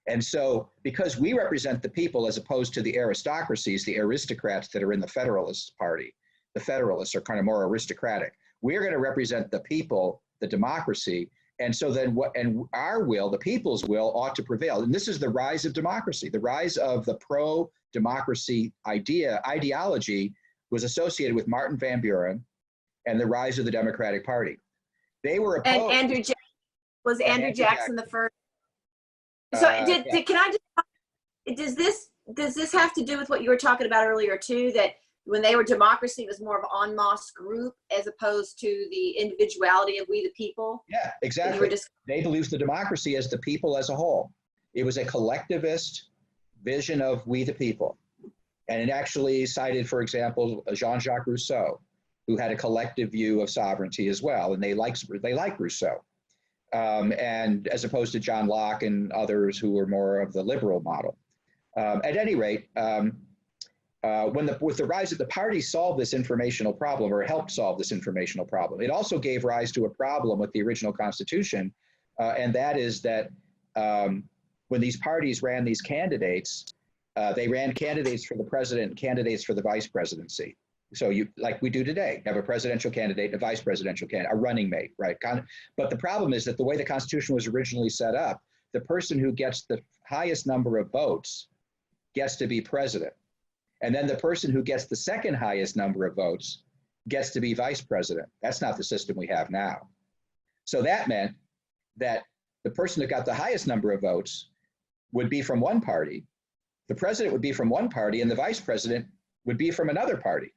And so because we represent the people as opposed to the aristocracies, the aristocrats that are in the Federalist Party, the Federalists are kind of more aristocratic. We're going to represent the people, the democracy. And so then our will, the people's will, ought to prevail. And this is the rise of democracy. The rise of the pro-democracy ideology was associated with Martin Van Buren and the rise of the Democratic Party. They were opposed. And Andrew Jackson the first. So can I just, does this have to do with what you were talking about earlier too, that when they were democracy, it was more of an en masse group as opposed to the individuality of we the people? Yeah, exactly. They believed the democracy as the people as a whole. It was a collectivist vision of we the people. And it actually cited, for example, Jean-Jacques Rousseau, who had a collective view of sovereignty as well. And they like Rousseau. And as opposed to John Locke and others who were more of the liberal model. At any rate, with the rise of the party solved this informational problem, or helped solve this informational problem. It also gave rise to a problem with the original Constitution, and that is that when these parties ran these candidates, they ran candidates for the president, candidates for the vice presidency. So you, like we do today, have a presidential candidate, a vice presidential candidate, a running mate, right? But the problem is that the way the Constitution was originally set up, the person who gets the highest number of votes gets to be president. And then the person who gets the second highest number of votes gets to be vice president. That's not the system we have now. So that meant that the person that got the highest number of votes would be from one party, the president would be from one party, and the vice president would be from another party.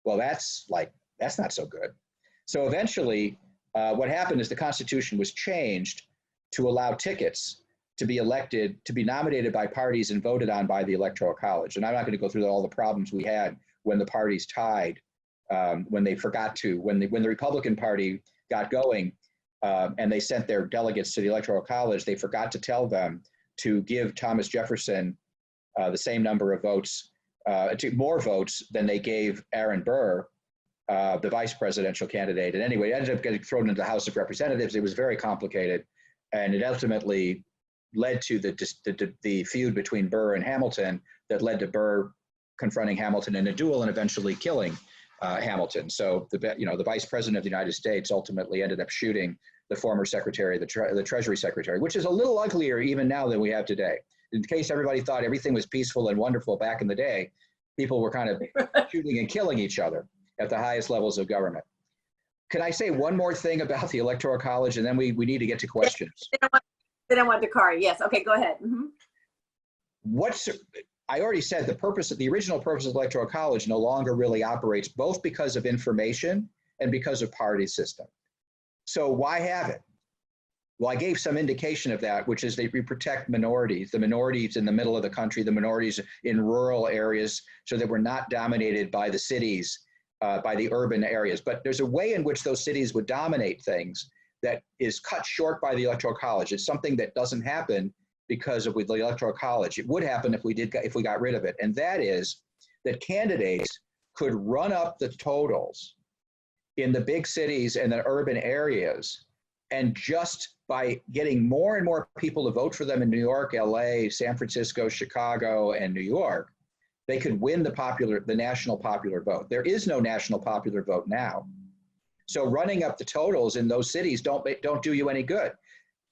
Well, that's not so good. So eventually, what happened is the Constitution was changed to allow tickets to be elected, to be nominated by parties and voted on by the Electoral College. And I'm not going to go through all the problems we had when the parties tied, when they forgot to, when the Republican Party got going and they sent their delegates to the Electoral College, they forgot to tell them to give Thomas Jefferson the same number of votes, more votes than they gave Aaron Burr, the vice presidential candidate. And anyway, it ended up getting thrown into the House of Representatives. It was very complicated. And it ultimately led to the feud between Burr and Hamilton that led to Burr confronting Hamilton in a duel and eventually killing Hamilton. So the vice president of the United States ultimately ended up shooting the former secretary, the Treasury secretary, which is a little uglier even now than we have today. In case everybody thought everything was peaceful and wonderful back in the day, people were kind of shooting and killing each other at the highest levels of government. Can I say one more thing about the Electoral College, and then we need to get to questions? Then I want Dakare. Yes. Okay, go ahead. I already said the original purpose of the Electoral College no longer really operates, both because of information and because of party system. So why have it? Well, I gave some indication of that, which is that we protect minorities, the minorities in the middle of the country, the minorities in rural areas, so that we're not dominated by the cities, by the urban areas. But there's a way in which those cities would dominate things that is cut short by the Electoral College. It's something that doesn't happen because of the Electoral College. It would happen if we got rid of it. And that is that candidates could run up the totals in the big cities and the urban areas, and just by getting more and more people to vote for them in New York, LA, San Francisco, Chicago, and New York, they could win the national popular vote. There is no national popular vote now. So running up the totals in those cities don't do you any good.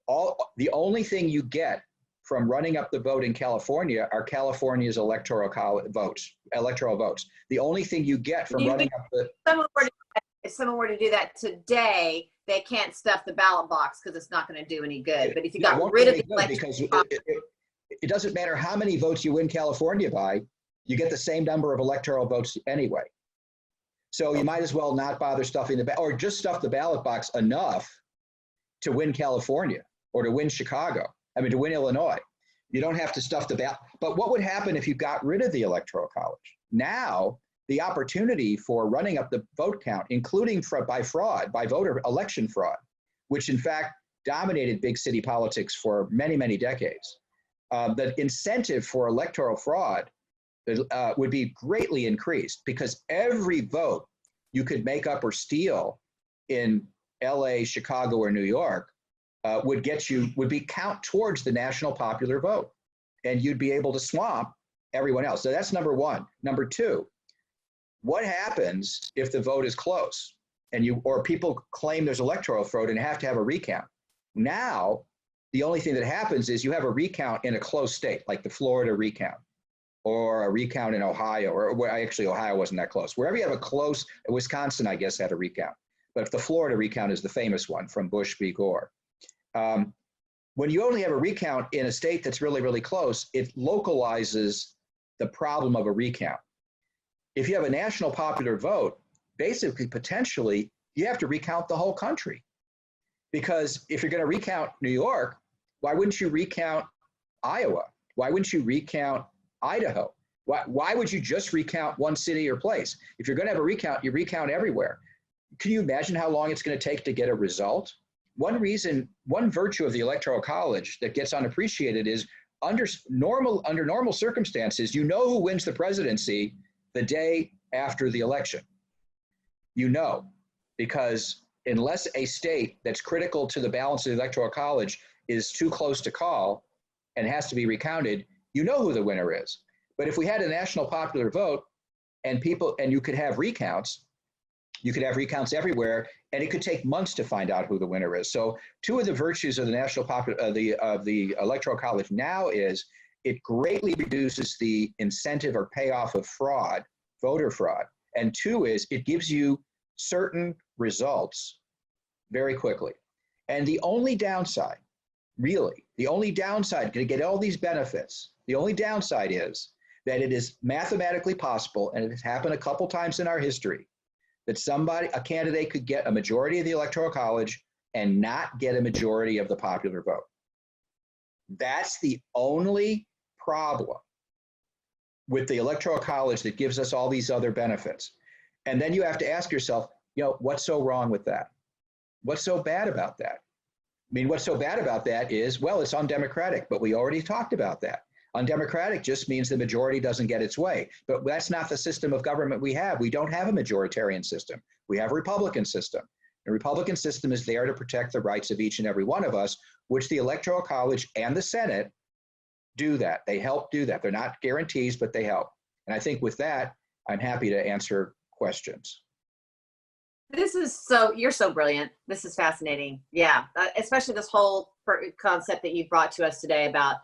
The only thing you get from running up the vote in California are California's electoral votes. The only thing you get from running up the... If someone were to do that today, they can't stuff the ballot box because it's not going to do any good. But if you got rid of the because it doesn't matter how many votes you win California by, you get the same number of electoral votes anyway. So you might as well not bother stuffing or just stuff the ballot box enough to win California or to win to win Illinois. You don't have to stuff the ballot. But what would happen if you got rid of the Electoral College? Now, the opportunity for running up the vote count, including by voter election fraud, which in fact dominated big city politics for many, many decades. The incentive for electoral fraud would be greatly increased, because every vote you could make up or steal in LA, Chicago, or New York would count towards the national popular vote, and you'd be able to swamp everyone else. So that's number one. Number two, what happens if the vote is close or people claim there's electoral fraud and have to have a recount? Now, the only thing that happens is you have a recount in a close state, like the Florida recount, or a recount in Ohio, or actually Ohio wasn't that close. Wherever you have a close, Wisconsin, I guess, had a recount. But the Florida recount is the famous one from Bush v. Gore. When you only have a recount in a state that's really, really close, it localizes the problem of a recount. If you have a national popular vote, basically, potentially, you have to recount the whole country. Because if you're going to recount New York, why wouldn't you recount Iowa? Why wouldn't you recount Idaho? Why would you just recount one city or place? If you're going to have a recount, you recount everywhere. Can you imagine how long it's going to take to get a result? One virtue of the Electoral College that gets unappreciated is under normal circumstances, you know who wins the presidency the day after the election. You know, because unless a state that's critical to the balance of the Electoral College is too close to call and has to be recounted, you know who the winner is. But if we had a national popular vote and you could have recounts everywhere, and it could take months to find out who the winner is. So two of the virtues of the Electoral College now is it greatly reduces the incentive or payoff of voter fraud. And two is it gives you certain results very quickly. And the only downside really. The only downside, to get all these benefits, the only downside is that it is mathematically possible, and it has happened a couple times in our history, that a candidate could get a majority of the Electoral College and not get a majority of the popular vote. That's the only problem with the Electoral College that gives us all these other benefits. And then you have to ask yourself, what's so wrong with that? What's so bad about that? I mean, what's so bad about that is, well, it's undemocratic, but we already talked about that. Undemocratic just means the majority doesn't get its way, but that's not the system of government we have. We don't have a majoritarian system. We have a Republican system. The Republican system is there to protect the rights of each and every one of us, which the Electoral College and the Senate do that. They help do that. They're not guarantees, but they help. And I think with that, I'm happy to answer questions. You're so brilliant. This is fascinating. Yeah, especially this whole concept that you brought to us today about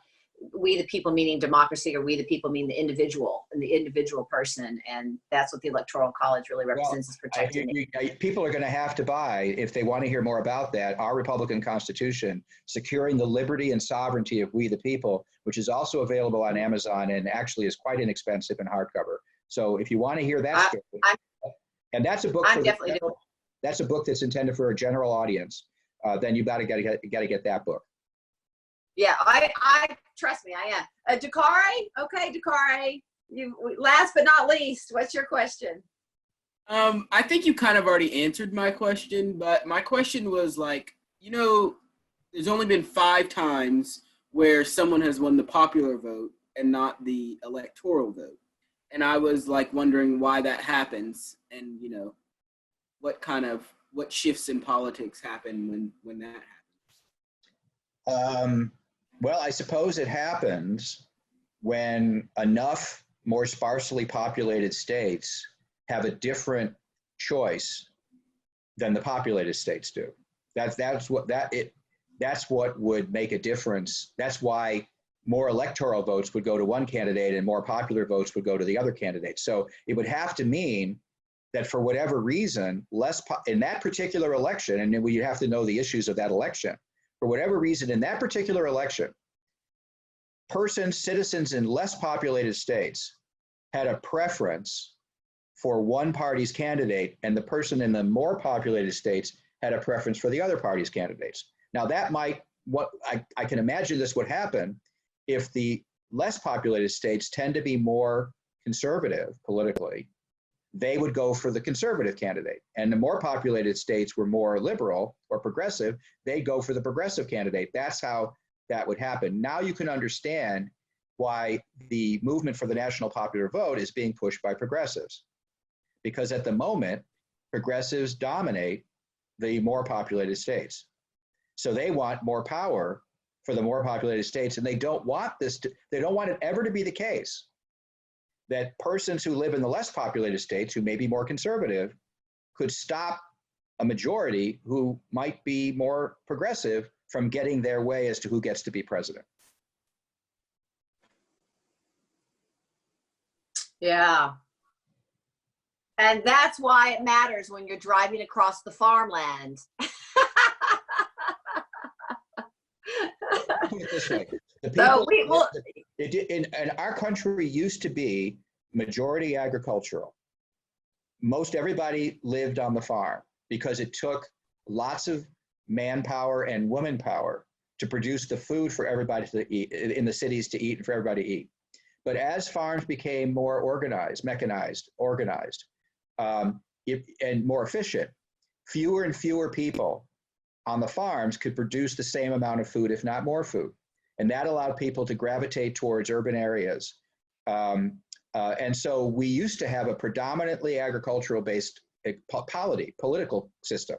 we the people meaning democracy, or we the people mean the individual and the individual person. And that's what the Electoral College really represents, is protecting. People are going to have to buy, if they want to hear more about that, our Republican Constitution, Securing the Liberty and Sovereignty of We the People, which is also available on Amazon and actually is quite inexpensive in hardcover. So if you want to hear that story, and that's a book. That's a book that's intended for a general audience. Then you got to get that book. Yeah, I trust me, I am. Dakare, okay, Dakare. You last but not least, what's your question? I think you kind of already answered my question, but my question was like, there's only been 5 times where someone has won the popular vote and not the electoral vote. And I was like wondering why that happens, and what shifts in politics happen when that happens. Well, I suppose it happens when enough more sparsely populated states have a different choice than the populated states do. That's what would make a difference. That's why more electoral votes would go to one candidate and more popular votes would go to the other candidate. So it would have to mean that for whatever reason, in that particular election, and then we have to know the issues of that election, for whatever reason in that particular election, citizens in less populated states had a preference for one party's candidate, and the person in the more populated states had a preference for the other party's candidates. Now I can imagine this would happen if the less populated states tend to be more conservative politically. They would go for the conservative candidate. And the more populated states were more liberal or progressive, they go for the progressive candidate. That's how that would happen. Now you can understand why the movement for the national popular vote is being pushed by progressives. Because at the moment, progressives dominate the more populated states. So they want more power for the more populated states, and they don't want it ever to be the case that persons who live in the less populated states, who may be more conservative, could stop a majority who might be more progressive from getting their way as to who gets to be president. Yeah. And that's why it matters when you're driving across the farmland. Put it this way. And our country used to be majority agricultural. Most everybody lived on the farm because it took lots of manpower and woman power to produce the food for everybody to eat, in the cities to eat, and for everybody to eat. But as farms became more organized, mechanized, and more efficient, fewer and fewer people on the farms could produce the same amount of food, if not more food. And that allowed people to gravitate towards urban areas. And so we used to have a predominantly agricultural-based political system.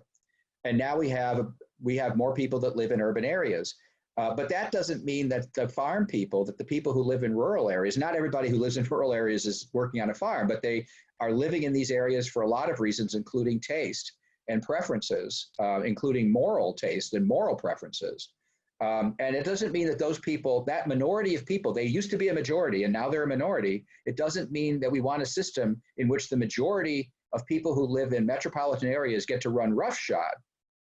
And now we have more people that live in urban areas. But that doesn't mean that the farm people, that the people who live in rural areas, not everybody who lives in rural areas is working on a farm, but they are living in these areas for a lot of reasons, including taste and preferences, including moral taste and moral preferences. And it doesn't mean that those people, that minority of people, they used to be a majority and now they're a minority. It doesn't mean that we want a system in which the majority of people who live in metropolitan areas get to run roughshod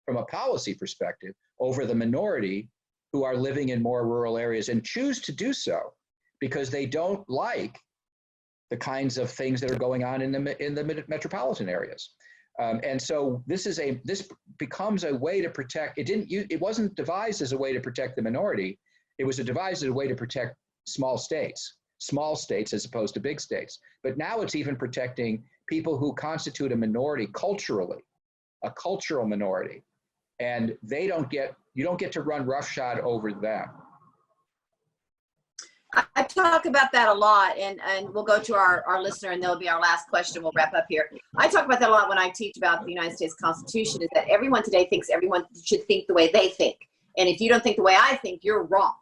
from a policy perspective over the minority who are living in more rural areas and choose to do so because they don't like the kinds of things that are going on in the metropolitan areas. And so this becomes a way to protect. It wasn't devised as a way to protect the minority. It was devised as a way to protect small states as opposed to big states. But now it's even protecting people who constitute a minority culturally, a cultural minority, and you don't get to run roughshod over them. I talk about that a lot, and we'll go to our listener, and that'll be our last question. We'll wrap up here. I talk about that a lot when I teach about the United States Constitution, is that everyone today thinks everyone should think the way they think. And if you don't think the way I think, you're wrong.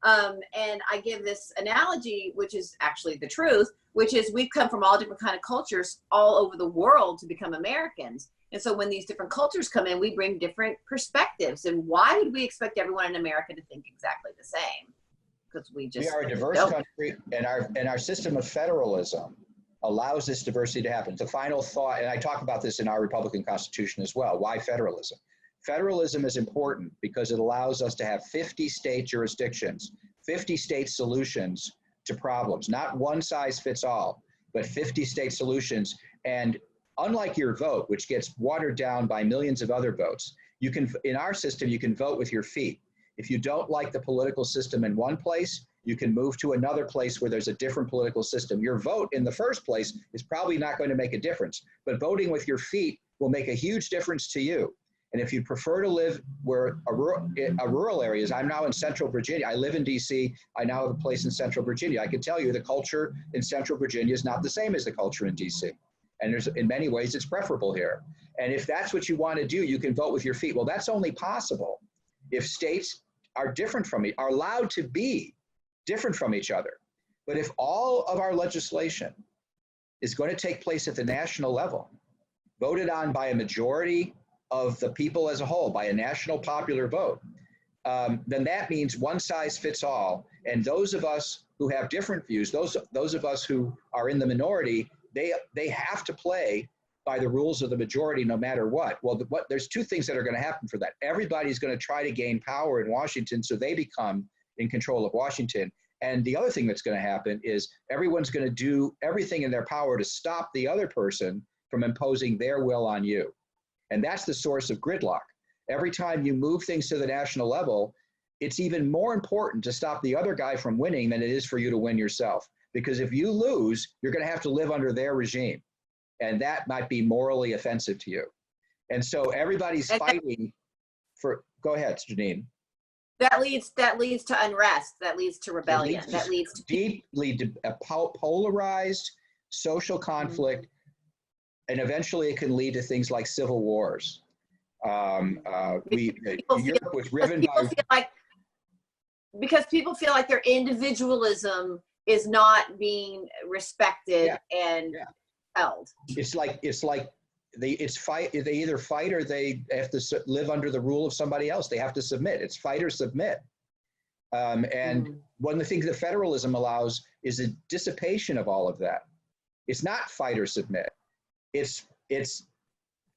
And I give this analogy, which is actually the truth, which is we've come from all different kind of cultures all over the world to become Americans. And so when these different cultures come in, we bring different perspectives. And why would we expect everyone in America to think exactly the same? Because we are a diverse country, and our system of federalism allows this diversity to happen. The final thought, and I talk about this in our Republican Constitution as well. Why federalism? Federalism is important because it allows us to have 50 state jurisdictions, 50 state solutions to problems, not one size fits all, but 50 state solutions. And unlike your vote, which gets watered down by millions of other votes, in our system, you can vote with your feet. If you don't like the political system in one place, you can move to another place where there's a different political system. Your vote in the first place is probably not going to make a difference, but voting with your feet will make a huge difference to you. And if you prefer to live where a rural areas, I'm now in Central Virginia. I live in DC. I now have a place in Central Virginia. I can tell you the culture in Central Virginia is not the same as the culture in DC. And in many ways, it's preferable here. And if that's what you want to do, you can vote with your feet. Well, that's only possible if states are allowed to be different from each other. But if all of our legislation is going to take place at the national level, voted on by a majority of the people as a whole, by a national popular vote, then that means one size fits all. And those of us who have different views, those of us who are in the minority, they have to play by the rules of the majority no matter what. Well, there's two things that are going to happen for that. Everybody's going to try to gain power in Washington so they become in control of Washington. And the other thing that's going to happen is everyone's going to do everything in their power to stop the other person from imposing their will on you. And that's the source of gridlock. Every time you move things to the national level, it's even more important to stop the other guy from winning than it is for you to win yourself. Because if you lose, you're going to have to live under their regime. And that might be morally offensive to you. And so everybody's fighting for, go ahead, Janine. That leads to unrest, that leads to rebellion, that leads to deeply polarized social conflict, and eventually it can lead to things like civil wars. Europe was riven by... Because people feel like their individualism is not being respected and held. It's like they either fight or they have to live under the rule of somebody else. They have to submit. It's fight or submit. And one of the things that federalism allows is a dissipation of all of that. It's not fight or submit. It's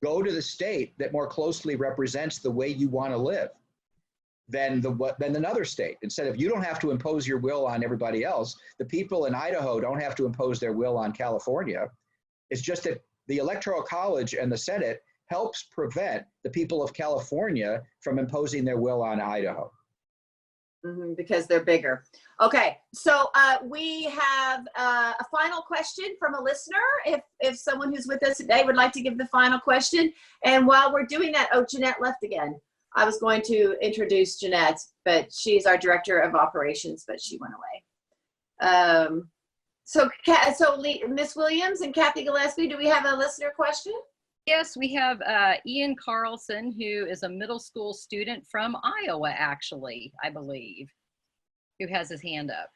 go to the state that more closely represents the way you want to live than another state. Instead of, you don't have to impose your will on everybody else. The people in Idaho don't have to impose their will on California. It's just that the Electoral College and the Senate helps prevent the people of California from imposing their will on Idaho. Because they're bigger. Okay, so we have a final question from a listener. If someone who's with us today would like to give the final question. And while we're doing that, Jeanette left again. I was going to introduce Jeanette, but she's our Director of Operations, but she went away. So Ms. Williams and Cathy Gillespie, do we have a listener question? Yes, we have Ian Carlson, who is a middle school student from Iowa, actually, I believe, who has his hand up.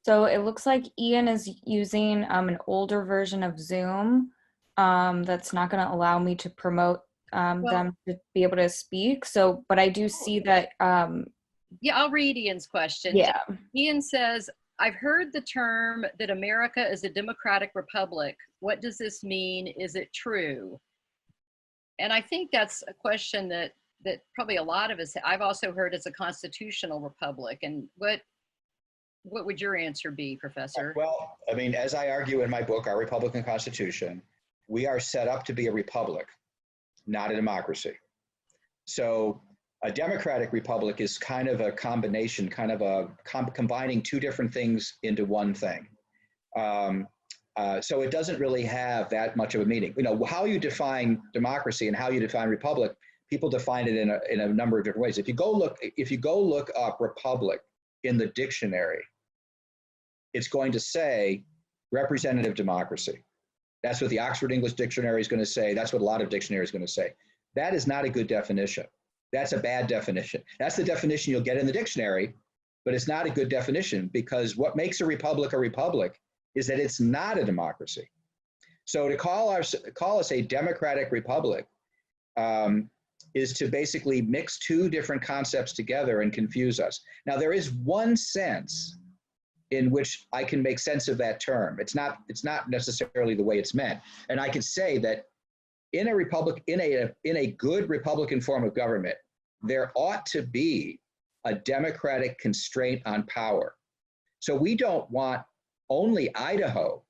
So it looks like Ian is using an older version of Zoom that's not going to allow me to promote them to be able to speak. So, but I do see that. Yeah, I'll read Ian's question. Yeah. Ian says, I've heard the term that America is a democratic republic. What does this mean? Is it true? And I think that's a question that that probably a lot of us, I've also heard it's a constitutional republic. And what would your answer be, Professor? Well, I mean, as I argue in my book, Our Republican Constitution, we are set up to be a republic, not a democracy. So a democratic republic is kind of a combination, kind of a combining two different things into one thing. So it doesn't really have that much of a meaning. You know, how you define democracy and how you define republic, people define it in a number of different ways. If you go look up republic in the dictionary, it's going to say representative democracy. That's what the Oxford English Dictionary is going to say. That's what a lot of dictionaries are going to say. That is not a good definition. That's a bad definition. That's the definition you'll get in the dictionary, but it's not a good definition, because what makes a republic is that it's not a democracy. So to call us a democratic republic is to basically mix two different concepts together and confuse us. Now, there is one sense in which I can make sense of that term. It's not necessarily the way it's meant. And I can say that in a republic, in a good Republican form of government, there ought to be a democratic constraint on power. So we don't want only Idaho.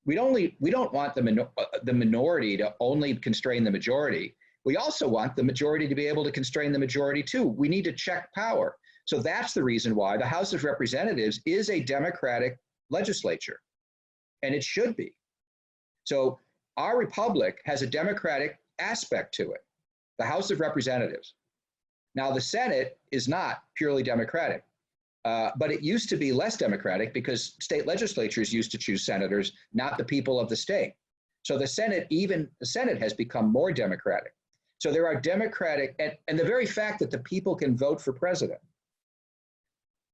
We don't want the minority to only constrain the majority. We also want the majority to be able to constrain the majority too. We need to check power. So that's the reason why the House of Representatives is a democratic legislature, and it should be. So our republic has a democratic aspect to it, the House of Representatives. Now, the Senate is not purely democratic, but it used to be less democratic because state legislatures used to choose senators, not the people of the state. So the Senate has become more democratic. So there are democratic, and the very fact that the people can vote for president,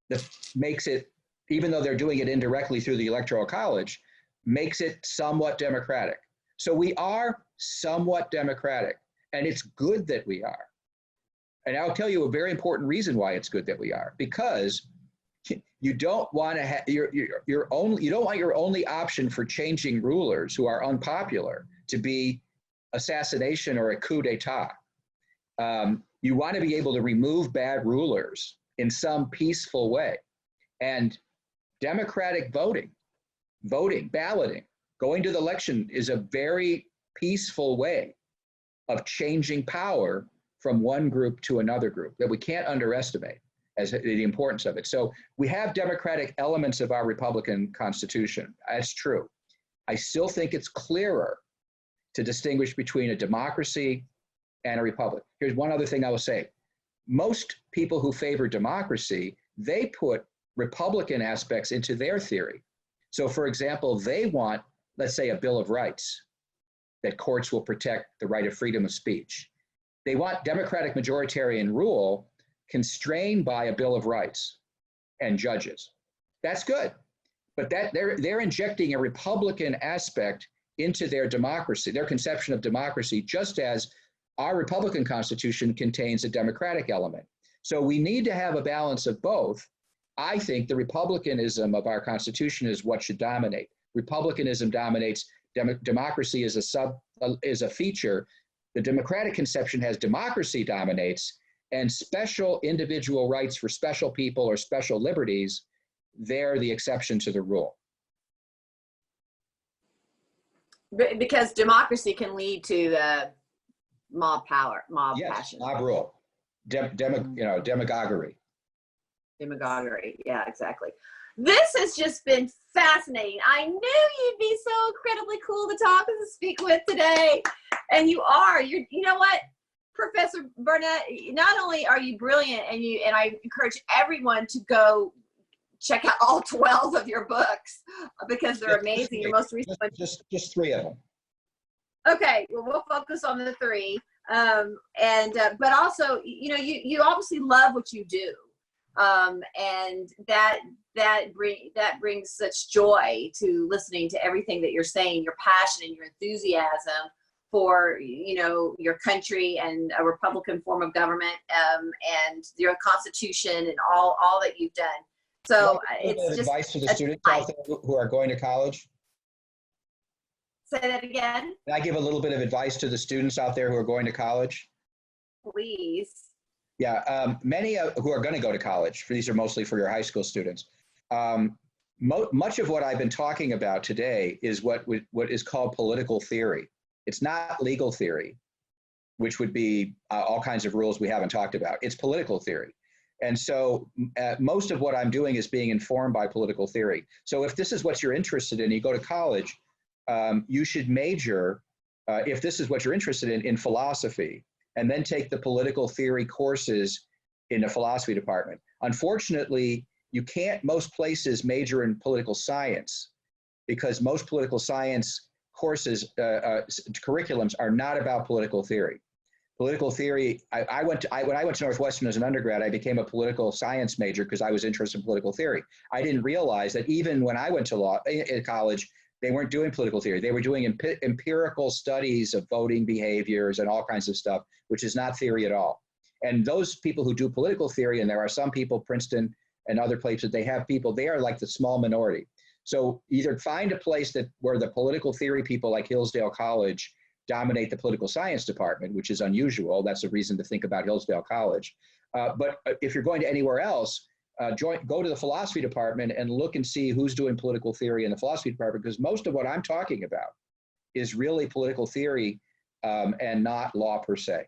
that makes it, even though they're doing it indirectly through the Electoral College, makes it somewhat democratic. So we are somewhat democratic, and it's good that we are. And I'll tell you a very important reason why it's good that we are, because you don't want to have you don't want your only option for changing rulers who are unpopular to be assassination or a coup d'etat. You want to be able to remove bad rulers in some peaceful way. And democratic voting, balloting, going to the election is a very peaceful way of changing power from one group to another group that we can't underestimate as the importance of it. So we have democratic elements of our Republican Constitution. That's true. I still think it's clearer to distinguish between a democracy and a republic. Here's one other thing I will say. Most people who favor democracy, they put Republican aspects into their theory. So for example, they want, let's say, a Bill of Rights, that courts will protect the right of freedom of speech. They want democratic majoritarian rule constrained by a Bill of Rights and judges. That's good, but they're injecting a Republican aspect into their democracy, their conception of democracy, just as our Republican Constitution contains a democratic element. So we need to have a balance of both. I think the republicanism of our Constitution is what should dominate. Republicanism dominates. Democracy is a feature. The democratic conception has democracy dominates, and special individual rights for special people or special liberties, they're the exception to the rule. Because democracy can lead to mob power, mob passion. Mob rule, demagoguery. Demagoguery, yeah, exactly. This has just been fascinating. I knew you'd be so incredibly cool to talk and to speak with today, and you are. You know what, Professor Barnett? Not only are you brilliant, and I encourage everyone to go check out all 12 of your books because they're amazing. Your most recent one. Just 3 of them. Okay, well, we'll focus on the 3. But also, you obviously love what you do. And that brings such joy to listening to everything that you're saying, your passion and your enthusiasm for, your country and a Republican form of government, and your Constitution and all that you've done. So it's just advice to the students out there who are going to college. Say that again. Can I give a little bit of advice to the students out there who are going to college? Please. Yeah, many who are going to go to college, these are mostly for your high school students. Much of what I've been talking about today is what is called political theory. It's not legal theory, which would be all kinds of rules we haven't talked about. It's political theory. And so most of what I'm doing is being informed by political theory. So if this is what you're interested in, you go to college, you should major, if this is what you're interested in philosophy, and then take the political theory courses in the philosophy department. Unfortunately, you can't most places major in political science because most political science courses, curriculums are not about political theory. Political theory, when I went to Northwestern as an undergrad, I became a political science major because I was interested in political theory. I didn't realize that even when I went to college, they weren't doing political theory. They were doing empirical studies of voting behaviors and all kinds of stuff, which is not theory at all. And those people who do political theory, and there are some people, Princeton and other places, they have people, they are like the small minority. So either find a place where the political theory people like Hillsdale College dominate the political science department, which is unusual. That's a reason to think about Hillsdale College. But if you're going to anywhere else, go to the philosophy department and look and see who's doing political theory in the philosophy department, because most of what I'm talking about is really political theory and not law per se.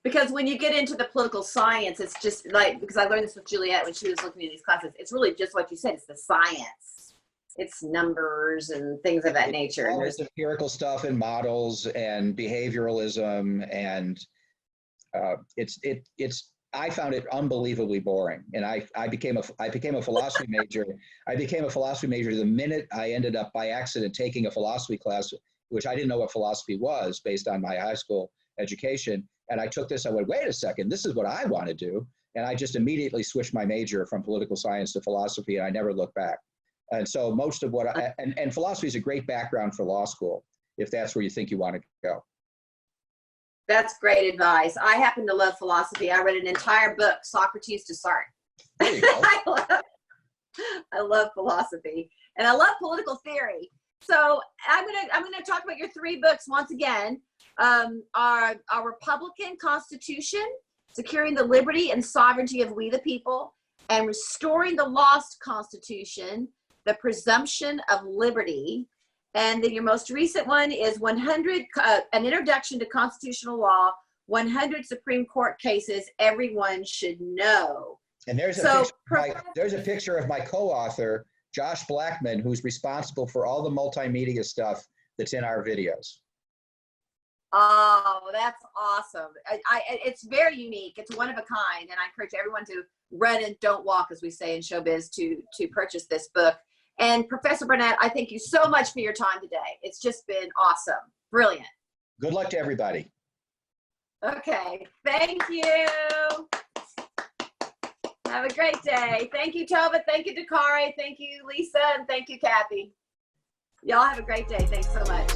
Because when you get into the political science, it's just like, because I learned this with Juliet when she was looking at these classes, it's really just what you said, it's the science. It's numbers and things of that nature. And there's empirical stuff and models and behavioralism, and I found it unbelievably boring, and I became a philosophy major. I became a philosophy major the minute I ended up by accident taking a philosophy class, which I didn't know what philosophy was based on my high school education. And I took this. I went, wait a second, this is what I want to do, and I just immediately switched my major from political science to philosophy, and I never looked back. And so most of what and philosophy is a great background for law school if that's where you think you want to go. That's great advice. I happen to love philosophy. I read an entire book, Socrates to Sartre. There you go. I love philosophy, and I love political theory. So I'm gonna talk about your three books once again. Our Republican Constitution, Securing the Liberty and Sovereignty of We the People, and Restoring the Lost Constitution, The Presumption of Liberty. And then your most recent one is 100, An Introduction to Constitutional Law, 100 Supreme Court Cases Everyone Should Know. And there's a picture of my co-author, Josh Blackman, who's responsible for all the multimedia stuff that's in our videos. Oh, that's awesome. It's very unique. It's one of a kind. And I encourage everyone to run and don't walk, as we say in showbiz, to purchase this book. And Professor Barnett, I thank you so much for your time today. It's just been awesome. Brilliant. Good luck to everybody. Okay. Thank you. Have a great day. Thank you, Tova. Thank you, Dakare. Thank you, Lisa. And thank you, Cathy. Y'all have a great day. Thanks so much.